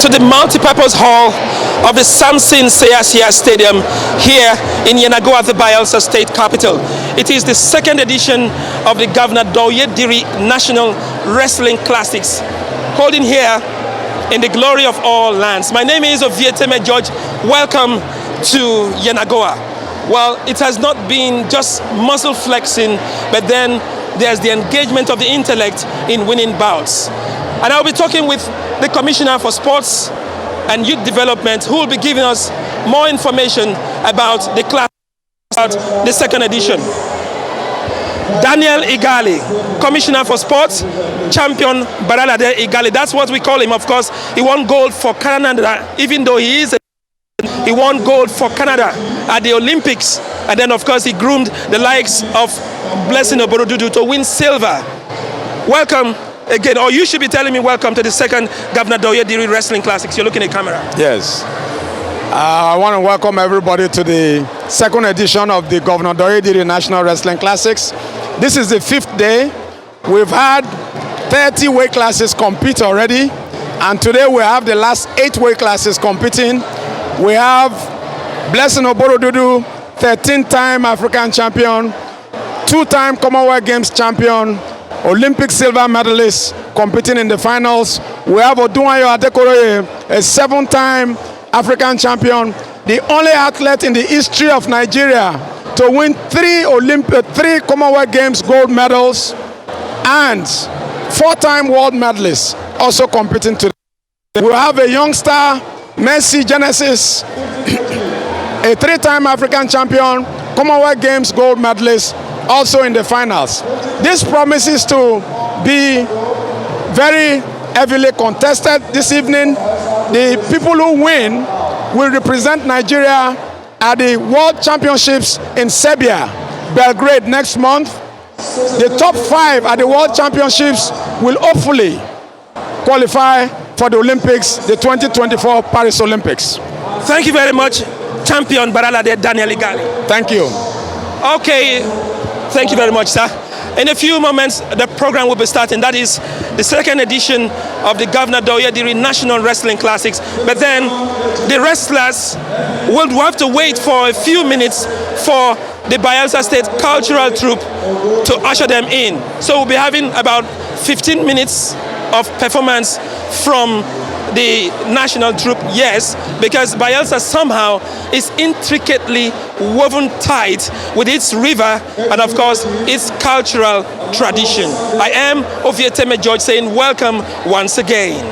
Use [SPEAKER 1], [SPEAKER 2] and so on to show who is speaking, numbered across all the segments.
[SPEAKER 1] to the multipurpose hall of the Samson Seyasia Stadium here in Yenagoa, the Bayelsa State capital. It is the second edition of the Governor Diri National Wrestling Classics, holding here in the glory of all lands. My name is Ovieteme George. Welcome to Yenagoa. Well, it has not been just muscle flexing, but then there's the engagement of the intellect in winning bouts. And I'll be talking with the Commissioner for Sports and Youth Development, who will be giving us more information about the class, about the second edition. Daniel Igali, Commissioner for Sports, champion Baralade Igali. That's what we call him, of course. He won gold for Canada, even though he won gold for Canada at the Olympics. And then, of course, he groomed the likes of Blessing Oborodudu to win silver. Welcome again, or you should be telling me welcome to the second Governor Diri Wrestling Classics. You're looking at camera.
[SPEAKER 2] Yes. I want to welcome everybody to the second edition of the Governor Diri National Wrestling Classics. This is the 5th day. We've had 30 weight classes compete already, and today we have the last 8 weight classes competing. We have Blessing Oborodudu, 13-time African champion, 2-time Commonwealth Games champion, Olympic silver medalist competing in the finals. We have Odunayo Adekoroye, a 7-time African champion, the only athlete in the history of Nigeria to win 3 Commonwealth Games gold medals, and 4-time world medalist also competing today. We have a youngster, Mercy Genesis, a 3-time African champion, Commonwealth Games gold medalist, also in the finals. This promises to be very heavily contested this evening. The people who win will represent Nigeria at the World Championships in Serbia, Belgrade next month. The top 5 at the World Championships will hopefully qualify for the Olympics, the 2024 Paris Olympics.
[SPEAKER 1] Thank you very much, champion Baralade Daniel Igali.
[SPEAKER 2] Thank you.
[SPEAKER 1] Okay, thank you very much, sir. In a few moments, the program will be starting. That is the second edition of the Governor Diri National Wrestling Classics. But then the wrestlers will have to wait for a few minutes for the Bayelsa State Cultural Troupe to usher them in. So we'll be having about 15 minutes of performance from the national troupe, yes, because Bayelsa somehow is intricately woven tight with its river and, of course, its cultural tradition. I am Ovieteme George saying welcome once again.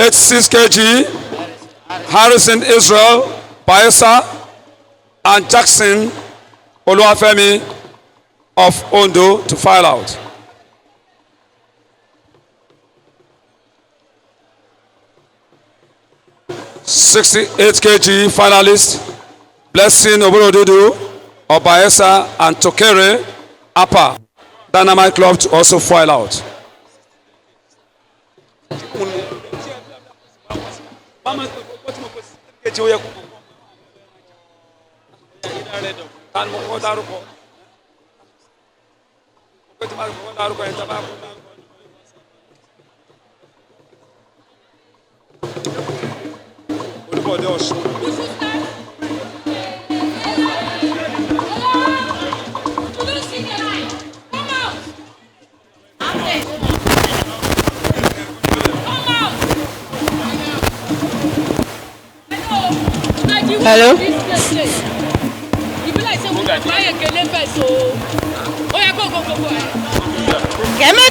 [SPEAKER 3] It's 6 kg, Harrison Israel, Bayelsa, and Jackson Oluwafemi of Ondo to file out. (68 kg finalist, Blessing Oborodudu of Bayelsa and Tokere Apa Dynamite Club to also file out.
[SPEAKER 4] Hello. Kemi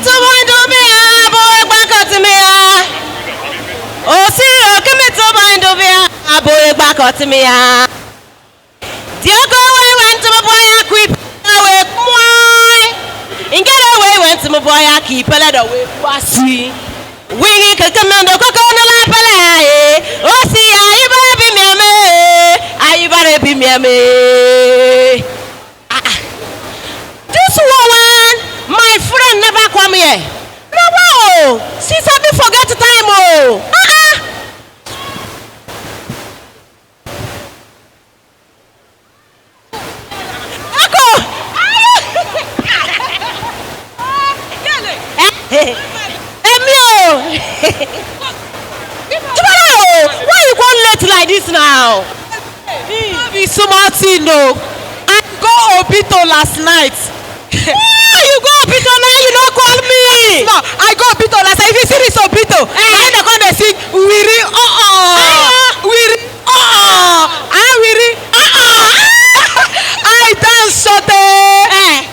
[SPEAKER 4] to bind me boy back at me. Oh see, kemi to bind me boy back at me. Dioko way went to my boy creep away. Ingere way went to my boy keep a letter away. Wasi. Wingy commando cocoa la pele. Oh hear me. This woman, my friend, never come here. No, wow. Since I be forget the time, oh. Why you go late like this now?
[SPEAKER 5] Be smart, no. I go Obito last night.
[SPEAKER 4] You go Obito now, you don't call me.
[SPEAKER 5] No, I go Obito last night. If you see this Obito, now they're gonna sing Wiri Wiri Wiri I dance short.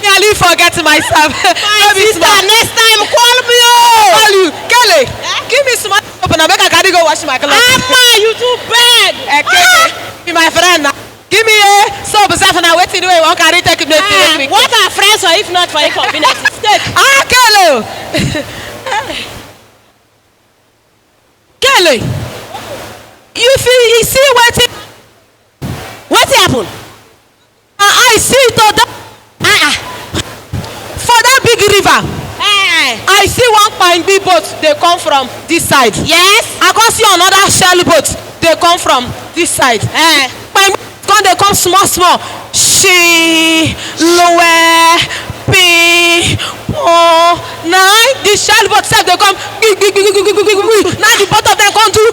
[SPEAKER 5] Nearly forget myself.
[SPEAKER 4] My sister, next time call me.
[SPEAKER 5] Call you, Kelly. Give me smart. Open up, I can go wash my clothes.
[SPEAKER 4] Amma, you too bad.
[SPEAKER 5] Be my friend now. Give me a soap now. Wait till you want to take me.
[SPEAKER 4] What are friends for if not for inconvenience?
[SPEAKER 5] Kelly. Kelly. You see what happened? I see it for that big river. I see one pine bee boat. They come from this side.
[SPEAKER 4] Yes.
[SPEAKER 5] I can see another shell boat. They come from this side. Pine they come small. She lower P nine. The shell boat said they come. Now the both of them come to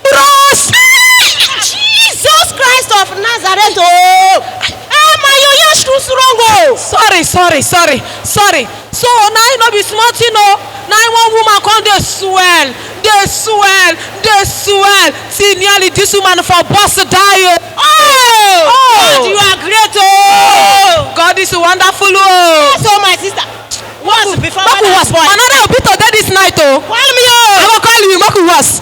[SPEAKER 5] cross.
[SPEAKER 4] Jesus Christ of Nazareth. Oh. You use too strong. Oh.
[SPEAKER 5] Sorry. So now you know be smart, you know. Now one woman come they swell. See nearly this woman for boss die.
[SPEAKER 4] God, you are great. Oh.
[SPEAKER 5] God is wonderful. Oh.
[SPEAKER 4] So my sister. Once before
[SPEAKER 5] was born. Another Obito dead this night. Oh.
[SPEAKER 4] Call me.
[SPEAKER 5] I will call you. Maku was.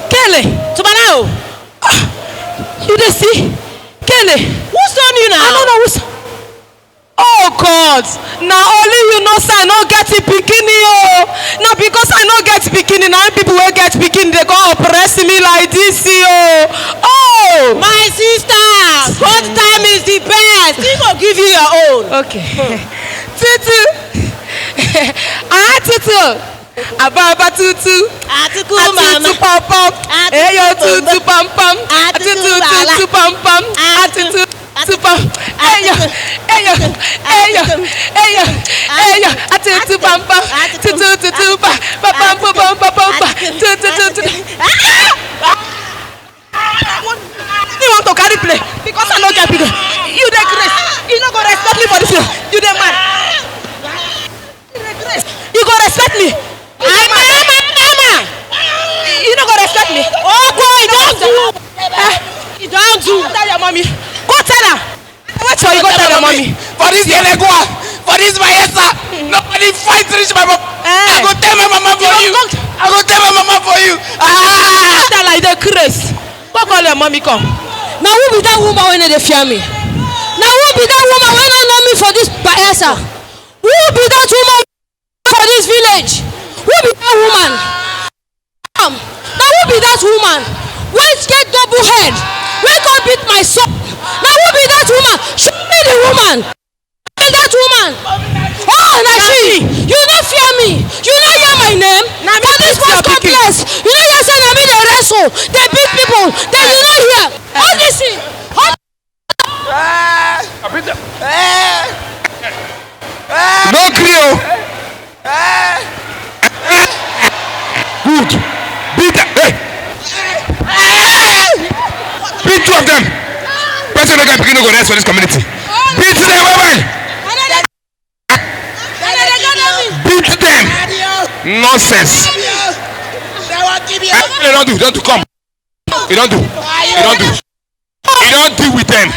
[SPEAKER 5] Kelly.
[SPEAKER 4] Tubanao.
[SPEAKER 5] You dey see? Kelly.
[SPEAKER 4] Who's on you now?
[SPEAKER 5] I don't know who's. Oh God. Now only you know say I no get it bikini. Now because I no get bikini, now people will get bikini, they go oppress me like this. Oh.
[SPEAKER 4] My sister. What time is the best? He will give you your own.
[SPEAKER 5] Okay. Tutu. Tutu. Ababa tutu,
[SPEAKER 4] Atuku mama,
[SPEAKER 5] atutu pam pam, eyo tutu pam pam, atutu tutu pam pam, atutu tutu pam, eyo, atutu pam pam, tutu tutu pam pam pam pam pam, tutu. You want to carry play because I no get big. You dey grace, you no go respect me for this. You dey mad. You go respect me.
[SPEAKER 4] Emma.
[SPEAKER 5] You not gonna respect me.
[SPEAKER 4] Oh boy, don't do. You don't do.
[SPEAKER 5] Tell your mommy. Go tell her. Wait till you go tell your mommy.
[SPEAKER 2] For this Yelegua, for this Mayesa, nobody fight reach my mom. I go tell my mama for you. I go tell my mama for you.
[SPEAKER 5] Tell like the Chris. Go call your mommy come.
[SPEAKER 6] Now who be that woman when they fear me? Now who be that woman when don't know me for this Mayesa? Who be that woman for this village? Who be that woman? Now who be that woman? When get double head? When God beat my son? Now who be that woman? Show me the woman. Who be that woman? Oh, Nashi, you don't fear me. You don't hear my name. For this was God bless. You know you say I mean they wrestle. They beat people. Then you don't hear. All this thing.
[SPEAKER 2] No Creo. Good. Beat them. Hey. Beat two of them. Person no get pikin no go rest for this community. Beat them, well. Beat them. Nonsense. You don't do. Come. You don't do with them.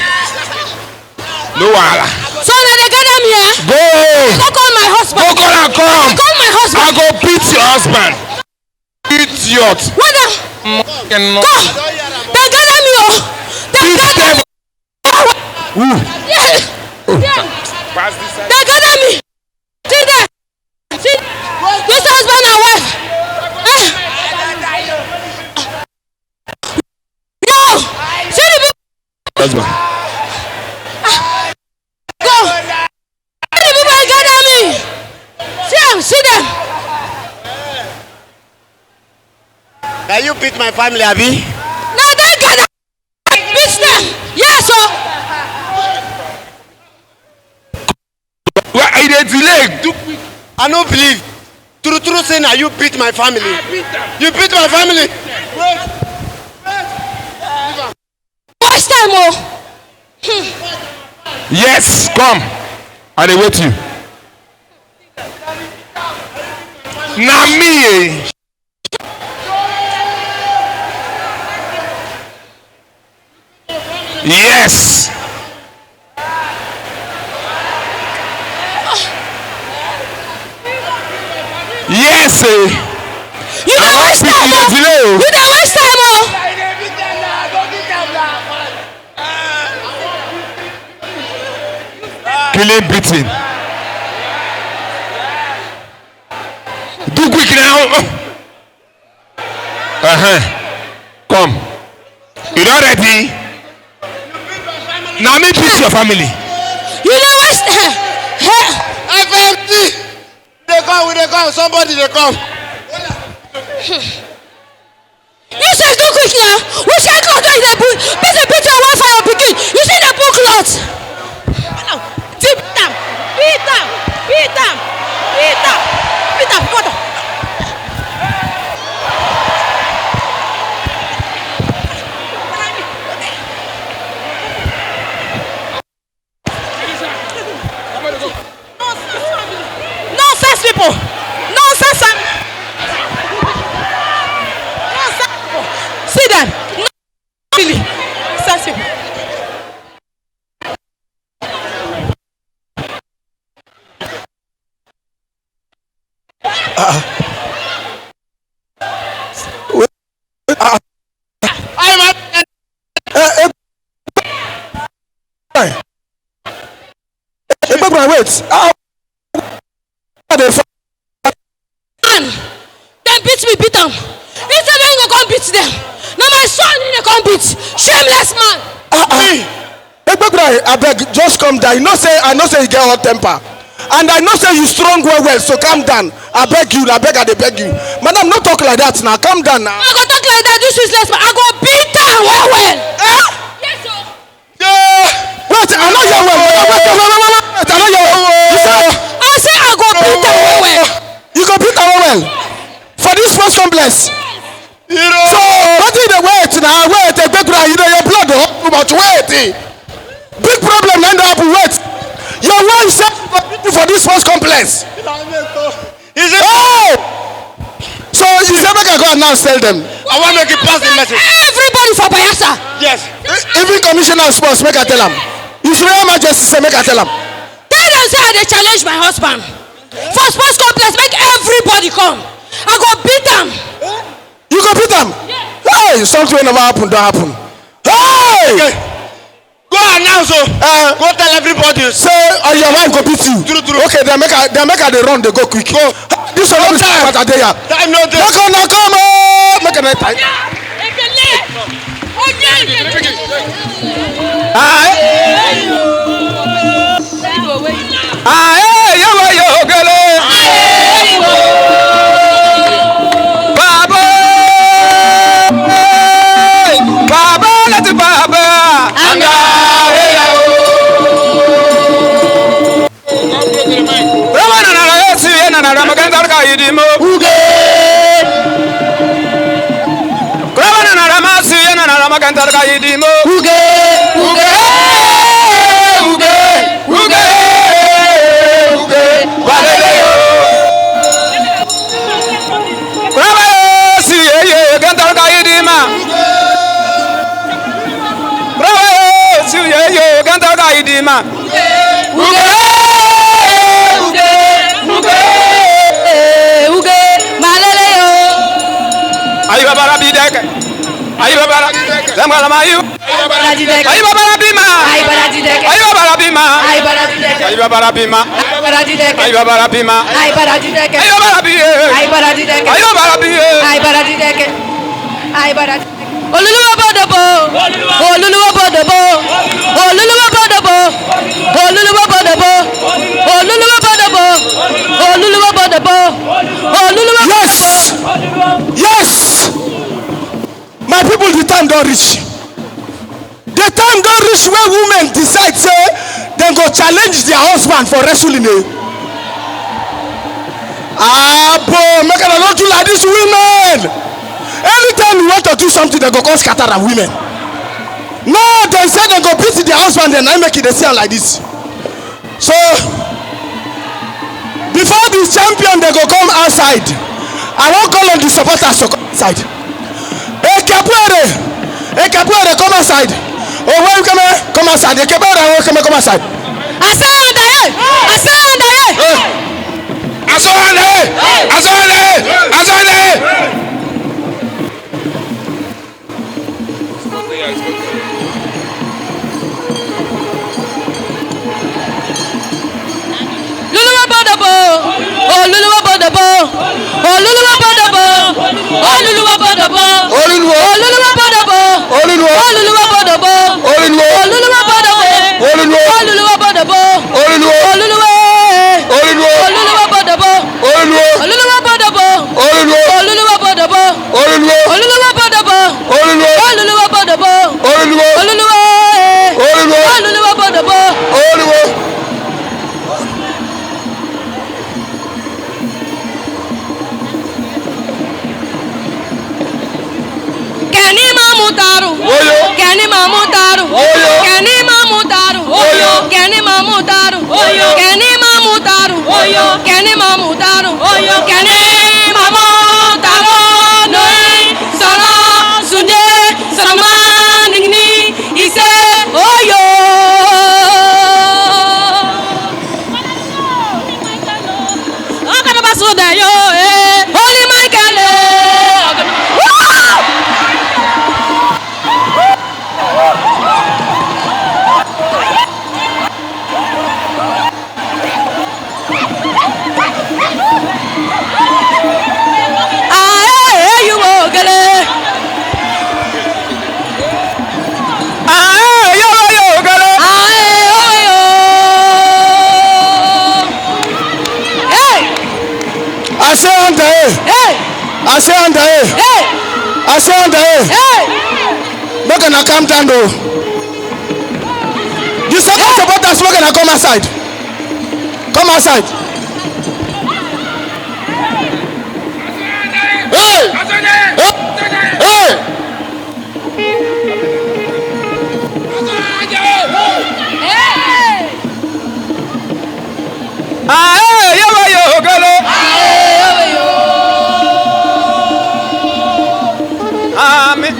[SPEAKER 2] No wahala.
[SPEAKER 6] So now they gather me here.
[SPEAKER 2] Go
[SPEAKER 6] call my husband.
[SPEAKER 2] Go call and come.
[SPEAKER 6] Call my husband.
[SPEAKER 2] I go beat your husband. Idiot.
[SPEAKER 6] When Go. They gather me. Oh. They gather me. Yeah. They gather me. See there. See. This husband and wife. Yo. See the people.
[SPEAKER 2] Husband.
[SPEAKER 6] Go. See the people gather me. See them. See them.
[SPEAKER 7] Can you beat my family, Abi?
[SPEAKER 6] No, they gather. Beat them. Yes, sir.
[SPEAKER 2] Why are they delayed?
[SPEAKER 7] I don't believe. True saying that you beat my family. You beat my family.
[SPEAKER 6] Watch them, oh.
[SPEAKER 2] Yes, come. I dey wait you. Na me. Yes. Yes.
[SPEAKER 6] You don't waste time, oh. You don't waste time, oh.
[SPEAKER 2] Killing beating. Do quick now. Come. You not ready? Now me beat your family.
[SPEAKER 6] You don't waste time.
[SPEAKER 7] FMT. They come. Somebody they come.
[SPEAKER 6] You say do quick now. We say cloth in the boot. Beat the picture one for your pikin. You see the book cloth.
[SPEAKER 4] Beat them. Beat them. Beat them. Beat them. Beat them. Go down. Nonsense people. Nonsense. Nonsense people. See them. Really. Nonsense people.
[SPEAKER 2] Wait.
[SPEAKER 6] Them beat me, beat them. Instead of you come beat them. Now my son you come beat. Shameless man.
[SPEAKER 2] I beg, just calm down. I know say you get hot temper. And I know say you strong well, so calm down. I beg, I dey beg you. Madam, no talk like that now. Calm down now.
[SPEAKER 6] I go talk like that, this useless man. I go beat them well. Yes, sir.
[SPEAKER 2] Wait, I know you're well. Wait, I know you're well.
[SPEAKER 6] I say I go beat them well.
[SPEAKER 2] You go beat them well. For this first complex. So, what is the wait now? Wait, you know your blood, but wait. Big problem, end up, wait. Your wife said for this first complex. Oh! So, you said make I go and now tell them.
[SPEAKER 7] I want to make it pass the message.
[SPEAKER 6] Everybody for Bayelsa.
[SPEAKER 7] Yes.
[SPEAKER 2] Even commissioner of sports, make I tell them. You should have majesty say make I tell them.
[SPEAKER 6] Tell them say I dey challenge my husband. For sports complex, make everybody come. I go beat them.
[SPEAKER 2] You go beat them? Hey, something will never happen, don't happen. Hey!
[SPEAKER 7] Okay. Go announce, go tell everybody.
[SPEAKER 2] Say, your wife go beat you.
[SPEAKER 7] True.
[SPEAKER 2] Okay, they make her they run, they go quick. Go. This one is what are they here?
[SPEAKER 7] Time no day.
[SPEAKER 2] Now come on. Make a time.
[SPEAKER 3] Ayo bara. Zamala mayu. Ayo bara bima. Ayo bara bima. Ayo bara bima. Ayo bara bima. Ayo bara bima. Ayo bara bima.
[SPEAKER 6] Oluluwa bodobo, oluluwa bodobo, oluluwa bodobo, oluluwa bodobo, oluluwa bodobo, oluluwa bodobo, oluluwa.
[SPEAKER 2] Yes, yes. My people, the time don't reach. The time don't reach where women decide say they go challenge their husband for wrestling. Boy, make I not do like this, women. Anytime you want to do something, they go cause scatter of women. No, they say they go beat their husband and I make it they sound like this. So before the champion they go come outside. I won't call on the supporters to come outside. Hey Capoeira, come outside. Oh, where you come? Come outside. Hey Capoeira, come outside.
[SPEAKER 6] I say under here. I say under here. Luluwa bodobo, oluluwa bodobo, oluluwa bodobo, oluluwa bodobo, oluluwa bodobo, oluluwa bodobo, oluluwa bodobo, oluluwa bodobo, oluluwa bodobo, oluluwa bodobo, oluluwa bodobo, oluluwa bodobo, oluluwa bodobo, oluluwa bodobo. Keni mamutaru, Keni mamutaru, Keni mamutaru, Keni mamutaru, Keni mamutaru, Keni mamutaru, Keni mamutaru, noi sana sunde sama ningni ise oyo. Akana basuda yo, Holy Michael.
[SPEAKER 2] I say under here. I say under here. I say under here. Make gonna come down though. You say supporters make gonna come outside. Come outside. Hey! Hey!
[SPEAKER 3] Amen.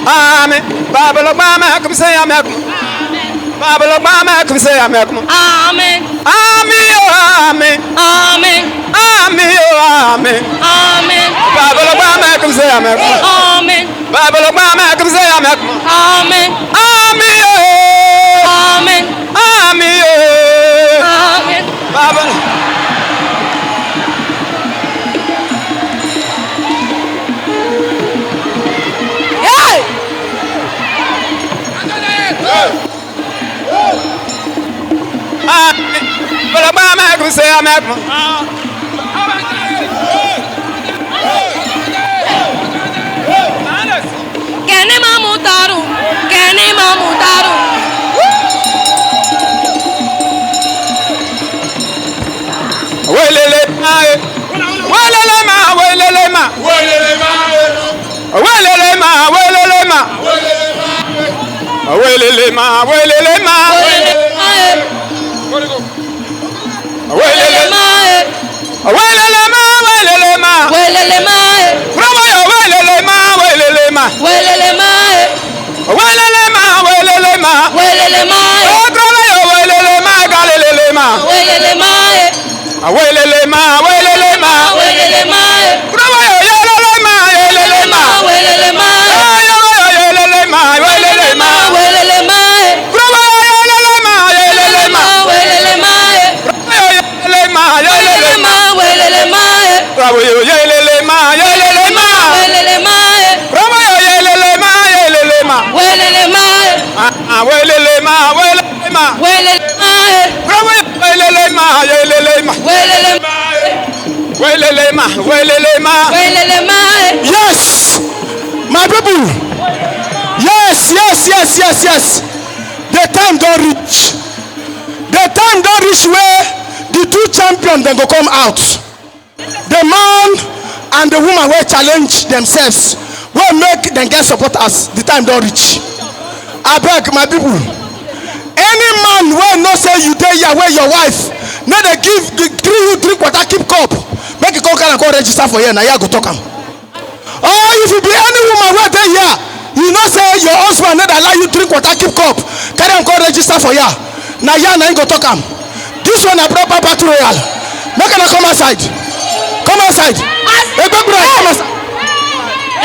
[SPEAKER 3] Amen. Babylon, Mama, come say Amen. Babylon, Mama, come say Amen.
[SPEAKER 6] Amen.
[SPEAKER 3] Amen. Amen.
[SPEAKER 6] Amen.
[SPEAKER 3] Amen. Amen.
[SPEAKER 6] Amen.
[SPEAKER 3] Babylon, Mama, come say Amen.
[SPEAKER 6] Amen.
[SPEAKER 3] Babylon, Mama, come say Amen.
[SPEAKER 6] Amen.
[SPEAKER 3] Amen.
[SPEAKER 6] Amen.
[SPEAKER 3] Amen.
[SPEAKER 6] Amen.
[SPEAKER 3] Babylon. Babylon, Mama, come say Amen.
[SPEAKER 6] Keni mamutaru, Keni mamutaru.
[SPEAKER 3] Welele ma, welele ma, welele ma, welele ma, welele ma, welele ma, welele ma, welele ma, welele ma, welele ma, welele ma,
[SPEAKER 6] Welele mae,
[SPEAKER 3] promo yo welele ma, welele ma,
[SPEAKER 6] welele mae,
[SPEAKER 3] welele ma, welele ma,
[SPEAKER 6] welele mae,
[SPEAKER 3] promo yo welele ma, galele ma.
[SPEAKER 6] Welele mae.
[SPEAKER 2] Awelele ma, awelele ma.
[SPEAKER 6] Welele mae.
[SPEAKER 2] Graba yo yelele ma, yelele ma.
[SPEAKER 6] Welele mae.
[SPEAKER 2] Yo yelele ma, welele ma.
[SPEAKER 6] Welele mae.
[SPEAKER 2] Graba yo yelele ma, yelele ma.
[SPEAKER 6] Welele mae.
[SPEAKER 2] Yo yelele ma, yelele ma.
[SPEAKER 6] Welele mae.
[SPEAKER 2] Graba yo yelele ma, yelele ma.
[SPEAKER 6] Welele mae.
[SPEAKER 2] Graba yo yelele ma, yelele ma.
[SPEAKER 6] Welele mae.
[SPEAKER 2] Welele ma, welele ma.
[SPEAKER 6] Welele mae.
[SPEAKER 2] Graba yo yelele ma, yelele ma.
[SPEAKER 6] Welele
[SPEAKER 2] Welele ma, welele ma.
[SPEAKER 6] Welele mae.
[SPEAKER 7] Yes, my people. Yes, yes, yes, yes, yes. The time don't reach. The time don't reach where the two champions then go come out. The man and the woman will challenge themselves. Will make them get supporters. The time don't reach. I beg my people. Any man will not say you dey here where your wife. Now they give you drink water, keep cup. Make you come and go register for here. Now you go talk am. Or if you be any woman where they here, you know say your husband not allow you drink water, keep cup. Carry and go register for here. Now you go talk am. This one a proper battle royal. Make her come outside. Come outside. Hey, baby, come outside.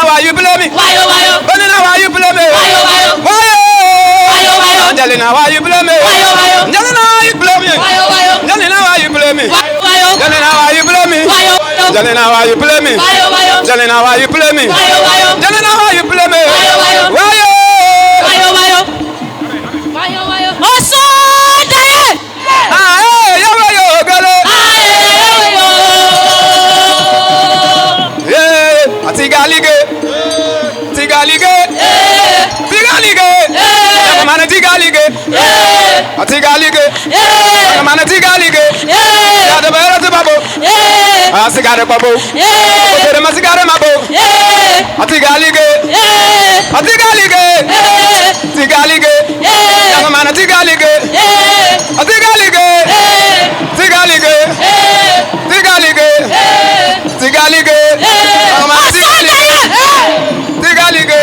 [SPEAKER 2] Why you play me? Why you play me? Why you play me? Why you play me? Asigare babo, otere masigare mabo. Atigalige, atigalige, tigalige. Yanga mana tigalige, atigalige, tigalige, tigalige, tigalige. Yanga mana tigalige, tigalige.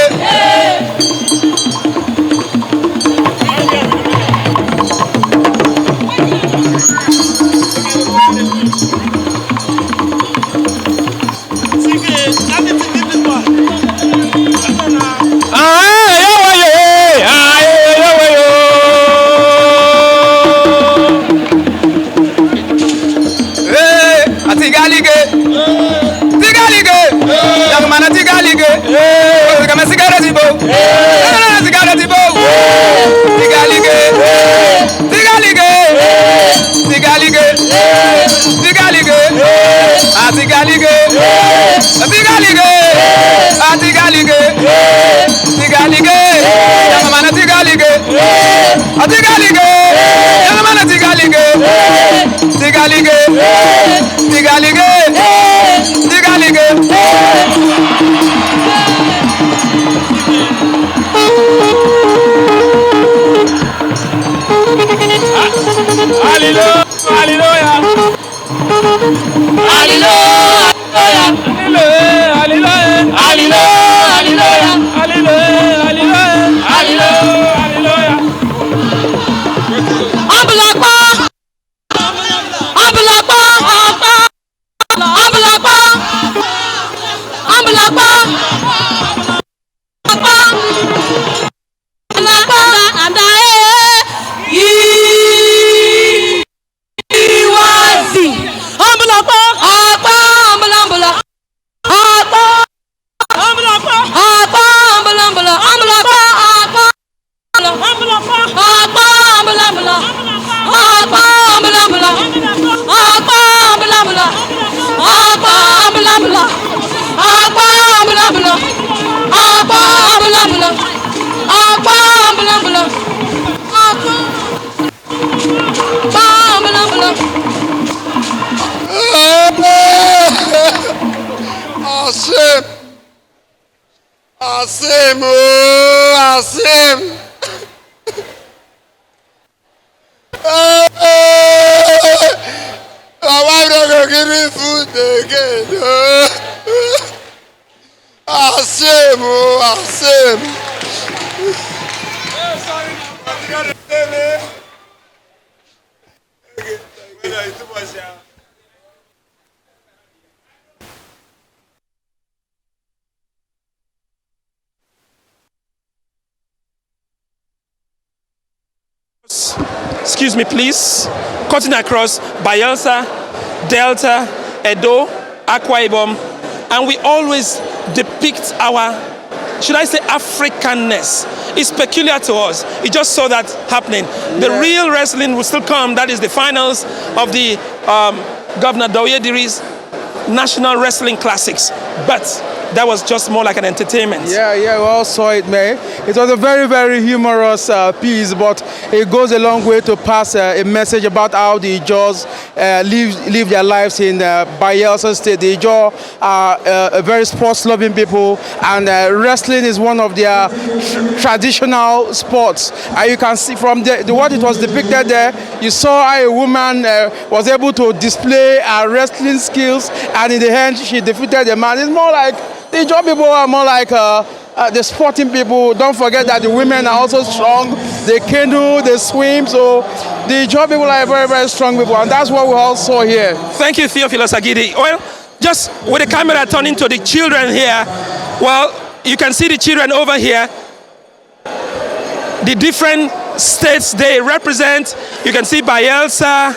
[SPEAKER 7] Asim! Asim! Oh, Asim! My wife not gonna give me food again. Asim! Oh, Asim!
[SPEAKER 1] Excuse me, please. Cutting across Bayelsa, Delta, Edo, Akwa Ibom, and we always depict our, should I say, Africanness. It's peculiar to us. You just saw that happening. The real wrestling will still come. That is the finals of the Governor Diri's National Wrestling Classics. But that was just more like an entertainment.
[SPEAKER 8] Yeah, we all saw it, man. It was a very, very humorous piece, but it goes a long way to pass a message about how the Ijaws live their lives in Bayelsa State. The Ijaw are a very sports-loving people, and wrestling is one of their traditional sports. You can see from what it was depicted there, you saw how a woman was able to display her wrestling skills, and in the end, she defeated the man. It's more like the Ijaw people are more like the sporting people. Don't forget that the women are also strong. They canoe, they swim. So the Ijaw people are very, very strong people, and that's what we all saw here.
[SPEAKER 1] Thank you, Theophilus Agidi. Well, just with the camera turning to the children here, well, you can see the children over here. The different states they represent. You can see Bayelsa,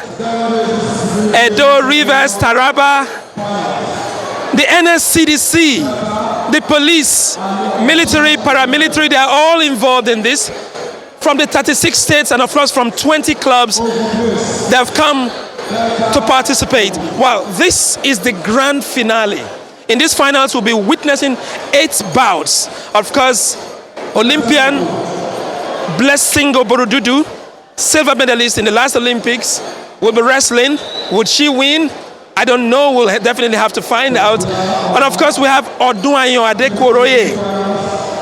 [SPEAKER 1] Edo, Rivers, Taraba, the NSCDC, the police, military, paramilitary, they are all involved in this. From the 36 states and of course from 20 clubs, they have come to participate. Well, this is the grand finale. In these finals, we'll be witnessing 8 bouts. Of course, Olympian Blessing Oborududu, silver medalist in the last Olympics, will be wrestling. Would she win? I don't know. We'll definitely have to find out. And of course, we have Odunayo Adekworoye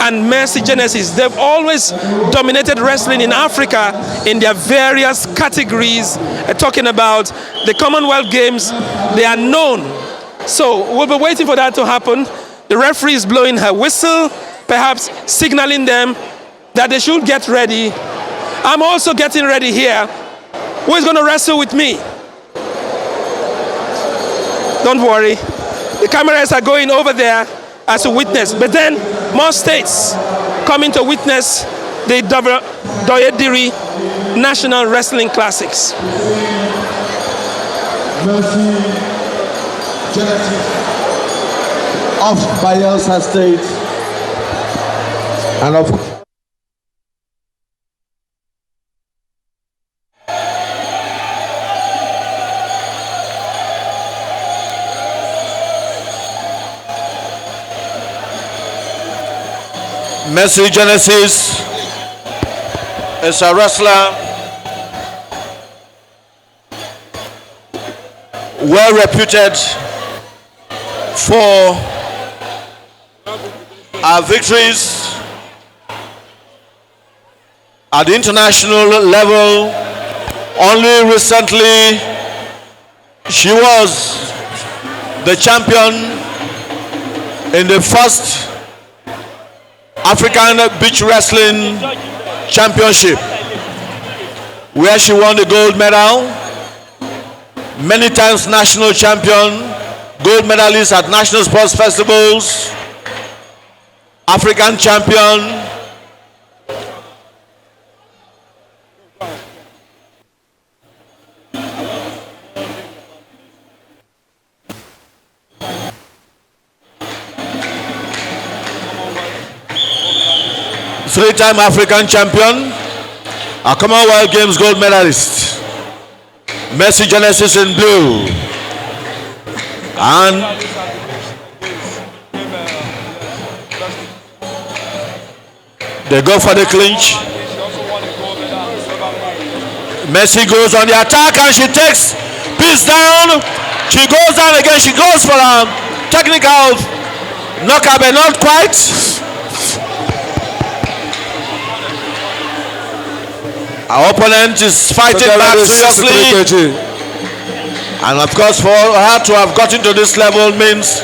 [SPEAKER 1] and Mercy Genesis. They've always dominated wrestling in Africa in their various categories. Talking about the Commonwealth Games, they are known. So we'll be waiting for that to happen. The referee is blowing her whistle, perhaps signaling them that they should get ready. I'm also getting ready here. Who is going to wrestle with me? Don't worry. The cameras are going over there as a witness. But then more states coming to witness the Diri National Wrestling Classics.
[SPEAKER 9] Mercy Genesis of Bayelsa State and of
[SPEAKER 10] Mercy Genesis is a wrestler well reputed for her victories at the international level. Only recently she was the champion in the first African Beach Wrestling Championship, where she won the gold medal. Many times national champion, gold medalist at national sports festivals, African champion. Three-time African champion, a Commonwealth Games gold medalist. Mercy Genesis in blue, and They go for the clinch. Messi goes on the attack and she takes Peace down. She goes down again. She goes for a technical knockout, but not quite. Our opponent is fighting back seriously. And of course, for her to have gotten to this level means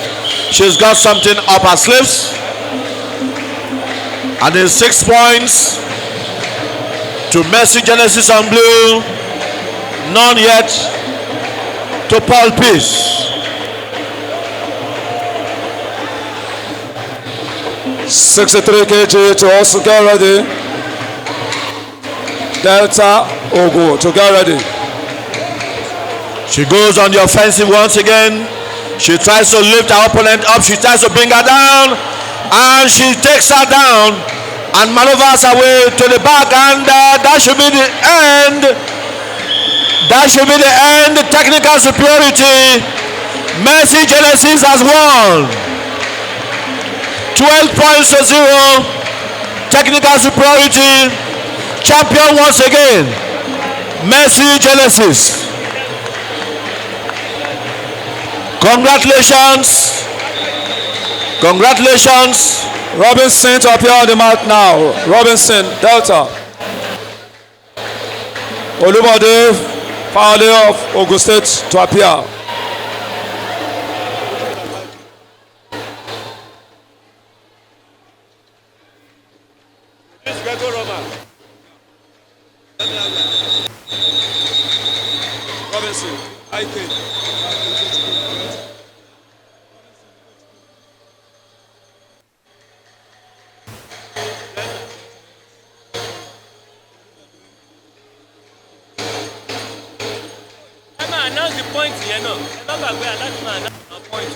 [SPEAKER 10] she's got something up her sleeves. And in 6 points to Messi Genesis on blue, none yet to Paul Peace.
[SPEAKER 3] 63 kg to also get ready. Delta Ogo to get ready.
[SPEAKER 10] She goes on the offensive once again. She tries to lift her opponent up. She tries to bring her down. And she takes her down and maneuvers her way to the back. And that should be the end. That should be the end. Technical superiority. Messi Genesis has won. 12 points to 0. Technical superiority. Champion once again. Messi Genesis. Congratulations. Congratulations.
[SPEAKER 3] Robinson to appear on the mat now. Robinson, Delta. Olubode, Fowley of Ogun State to appear.
[SPEAKER 10] This Greco-Roman.
[SPEAKER 3] Robinson, IK.
[SPEAKER 11] Announce the points here now. Remember where announce the points.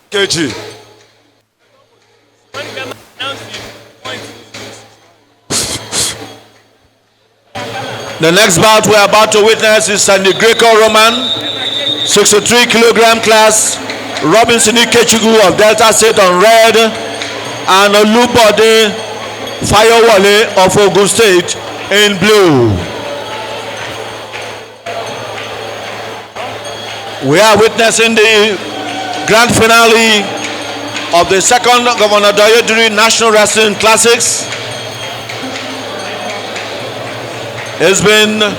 [SPEAKER 3] KG.
[SPEAKER 10] The next bout we're about to witness is in the Greco-Roman 63 kilogram class. Robinson Ikechukwu of Delta State on red and Olubode Fayowale of Ogun State in blue. We are witnessing the grand finale of the second Governor Diri National Wrestling Classics. It's been and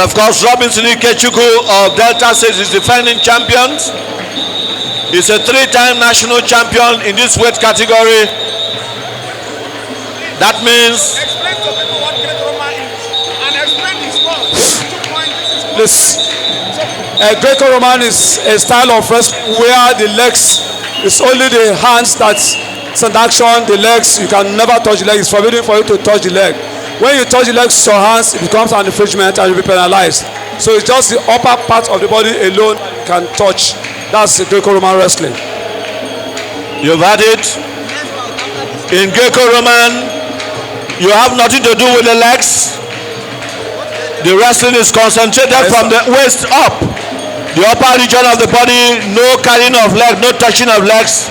[SPEAKER 10] of course Robinson Ikechukwu of Delta State is defending champion. He's a 3-time national champion in this weight category. That means
[SPEAKER 2] Explain to people what Greco-Roman is and explain the sport.
[SPEAKER 3] This Greco-Roman is a style of wrestling where the legs, it's only the hands that's in action. The legs, you can never touch the leg. It's forbidden for you to touch the leg. When you touch the legs with your hands, it becomes an infringement and you'll be penalized. So it's just the upper part of the body alone you can touch. That's the Greco-Roman wrestling.
[SPEAKER 10] You've had it. In Greco-Roman, you have nothing to do with the legs. The wrestling is concentrated from the waist up. The upper region of the body, no carrying of legs, no touching of legs.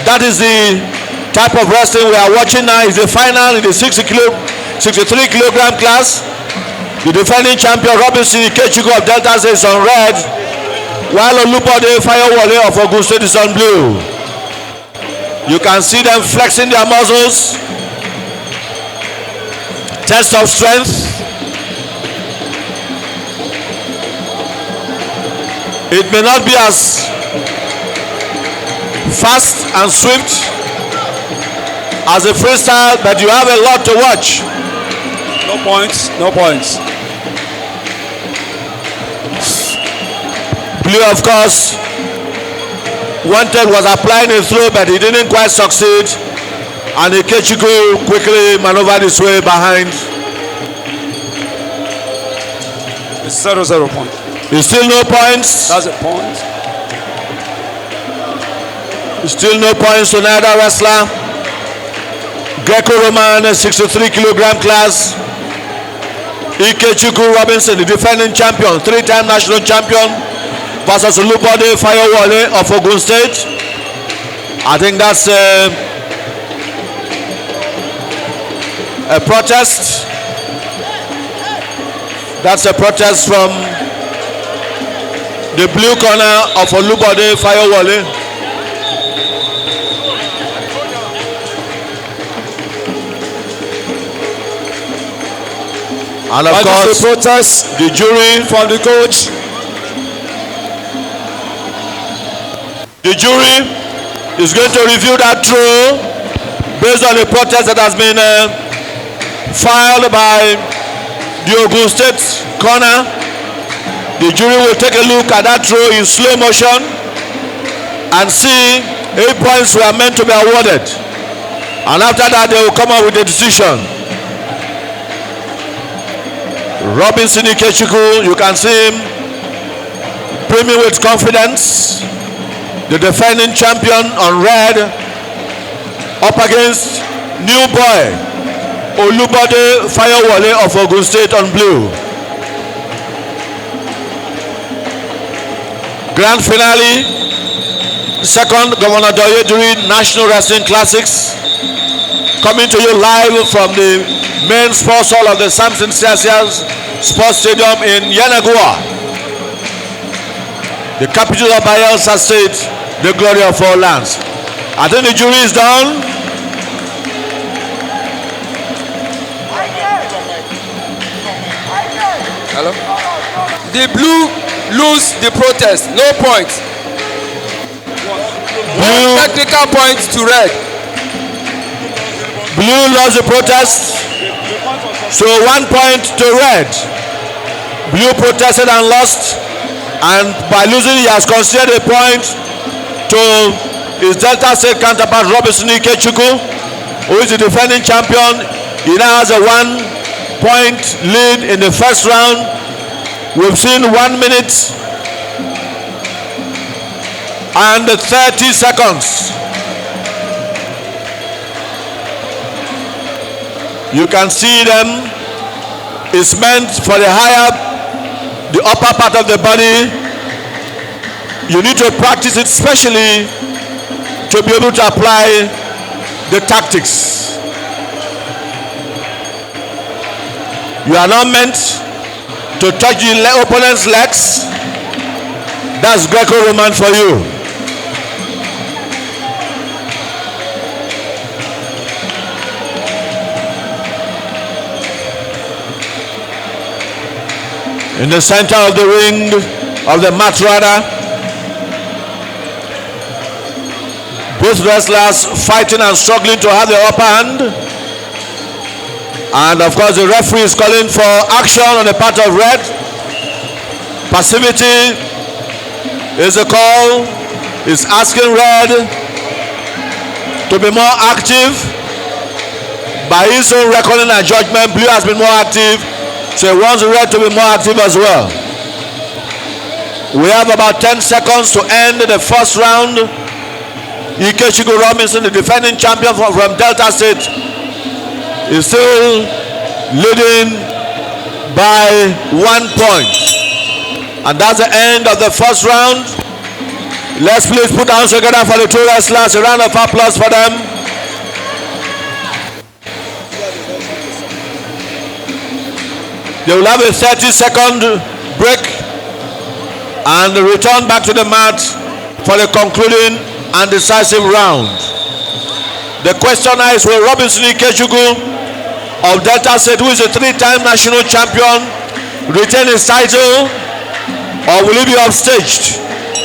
[SPEAKER 10] That is the type of wrestling we are watching now. Is the final in the 63 kilogram class. The defending champion Robinson Ikechukwu of Delta State is on red, while Olubode Fayowale of Ogun State is on blue. You can see them flexing their muscles. Test of strength. It may not be as fast and swift as a freestyle, but you have a lot to watch.
[SPEAKER 3] No points, no points.
[SPEAKER 10] Blue, of course, wanted was applying a throw, but he didn't quite succeed. And Ikechukwu quickly maneuvered his way behind.
[SPEAKER 3] 0-0 point.
[SPEAKER 10] It's still no points.
[SPEAKER 3] That's a point.
[SPEAKER 10] Still no points to neither wrestler. Greco-Roman 63 kilogram class. Ikechukwu Robinson, the defending champion, 3-time national champion, versus Olubode Fayewale of Ogun State. I think that's a protest. That's a protest from the blue corner of Olubode Fayewale. And of course,
[SPEAKER 3] the protest,
[SPEAKER 10] the jury
[SPEAKER 3] from the coach.
[SPEAKER 10] The jury is going to review that throw based on the protest that has been filed by the Ogun State corner. The jury will take a look at that throw in slow motion and see if points were meant to be awarded. And after that, they will come up with a decision. Robinson Ikechukwu, you can see him brimming with confidence. The defending champion on red up against new boy Olubode Fayewale of Ogun State on blue. Grand finale, second Governor Diri National Wrestling Classics, coming to you live from the main sports hall of the Samson Siasias Sports Stadium in Yenagoa, the capital of Bayelsa State, the glory of all lands. I think the jury is done.
[SPEAKER 3] Hello? The blue lose the protest, no points.
[SPEAKER 10] Blue,
[SPEAKER 3] technical points to red.
[SPEAKER 10] blue lost the protest, so 1 point to red. Blue protested and lost, and by losing he has conceded a point to his Delta State counterpart Robinson Ikechukwu, who is the defending champion. He now has a 1 point lead in the first round. We've seen 1 minute and 30 seconds. You can see them. It's meant for the upper part of the body. You need to practice it specially to be able to apply the tactics. You are not meant to touch the opponent's legs. That's Greco-Roman for you. In the center of the ring, of the mat rather, both wrestlers fighting and struggling to have the upper hand. And of course the referee is calling for action on the part of red. Passivity is a call. Is asking red to be more active. By his own reckoning and judgment, blue has been more active, so he wants red to be more active as well. We have about 10 seconds to end the first round. Ikechukwu Robinson, the defending champion from Delta State, is still leading by 1 point. And that's the end of the first round. Let's please put our hands together for the two wrestlers. A round of applause for them. They will have a 30-second break and return back to the mat for the concluding and decisive round. The question now is, will Robinson Ikechukwu of Delta State, who is a 3-time national champion, retain his title, or will he be upstaged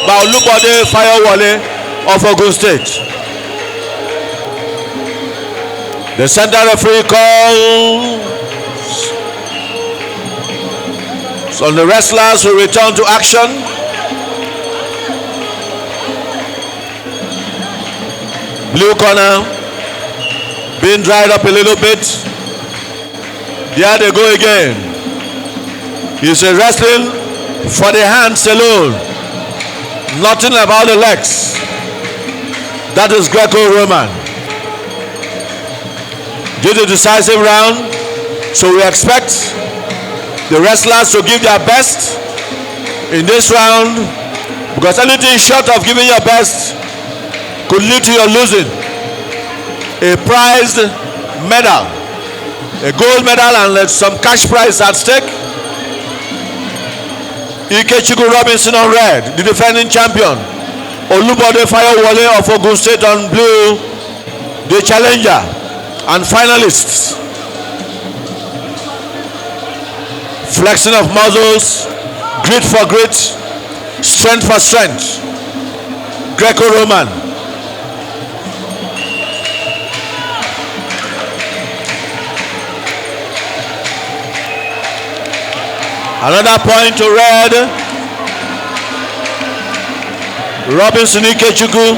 [SPEAKER 10] by Olubode Fayewale of Ogun State? The center referee calls on the wrestlers who return to action. Blue corner being dried up a little bit. There they go again. He's wrestling for the hands alone. Nothing about the legs. That is Greco-Roman. Due to decisive round, so we expect the wrestlers to give their best in this round, because anything short of giving your best could lead to your losing a prized medal, a gold medal, and some cash prize at stake. Ikechukwu Robinson on red, the defending champion. Olubode Fayewole of Ogun State on blue, the challenger and finalists. Flexing of muscles, grit for grit, strength for strength. Greco-Roman. Another point to red. Robinson Ikechukwu.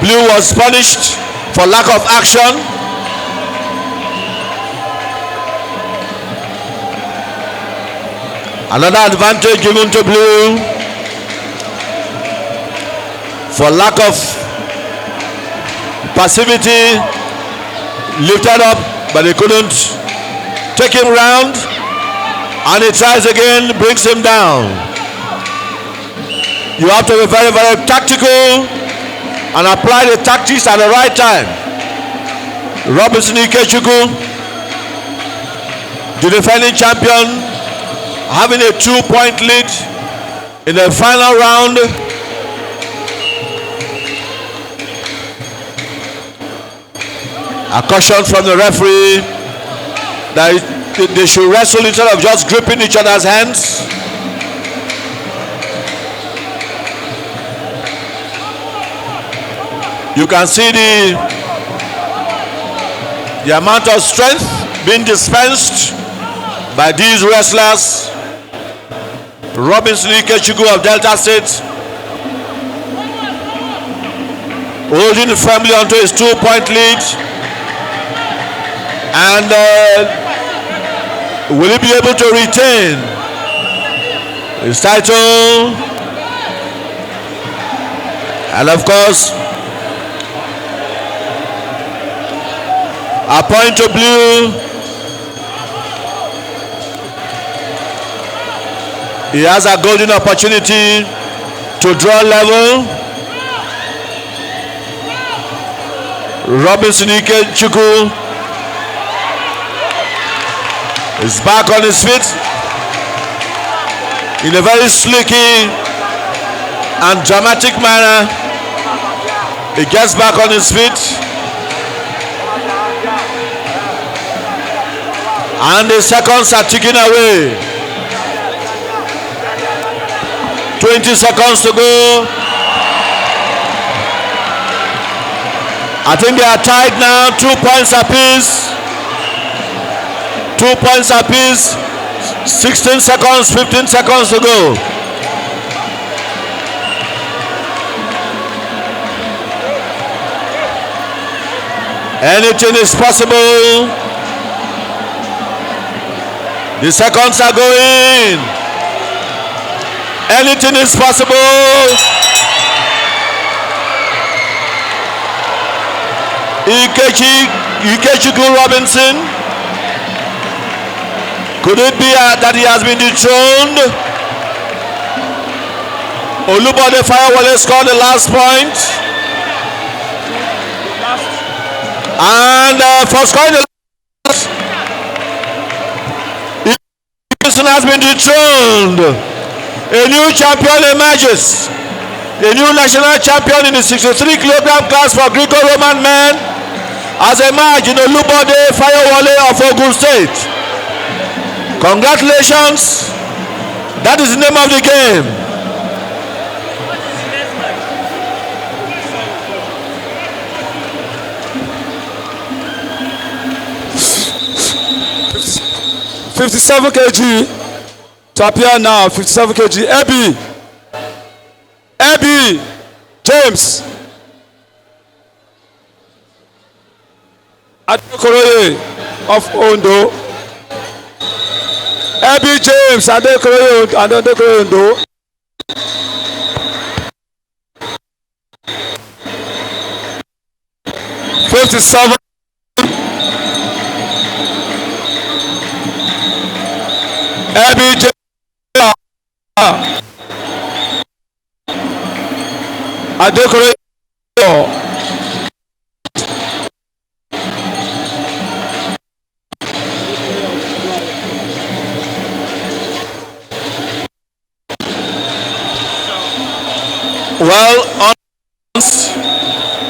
[SPEAKER 10] Blue was punished for lack of action. Another advantage given to blue for lack of passivity. Lifted up, but they couldn't take him round, and he tries again, brings him down. You have to be very, very tactical and apply the tactics at the right time. Robinson Ikechukwu, the defending champion, having a 2-point lead in the final round. A caution from the referee that they should wrestle instead of just gripping each other's hands. You can see the amount of strength being dispensed by these wrestlers. Robinson Ikechukwu of Delta State holding firmly onto his 2-point lead. And will he be able to retain his title? And of course, a point to blue. He has a golden opportunity to draw level. Robinson Ikechukwu is back on his feet in a very slicky and dramatic manner. He gets back on his feet, and the seconds are ticking away. 20 seconds to go. I think they are tied now, 2 points apiece. 2 points apiece. 16 seconds, 15 seconds to go. Anything is possible. The seconds are going. Anything is possible. Ikechukwu Robinson. Could it be that he has been dethroned? Olubode Fayewole scored the last point. And for scoring the last, Robinson has been dethroned. A new champion emerges. A new national champion in the 63-kilogram class for Greco-Roman men has emerged in Olubode Fayewole of Ogun State. Congratulations. That is the name of the game.
[SPEAKER 3] $57 kg to appear now. 57 kg. Ebi James Adekoroye of Ondo. Abby James Adekoroye. 57. Abby James Adekoroye. Well,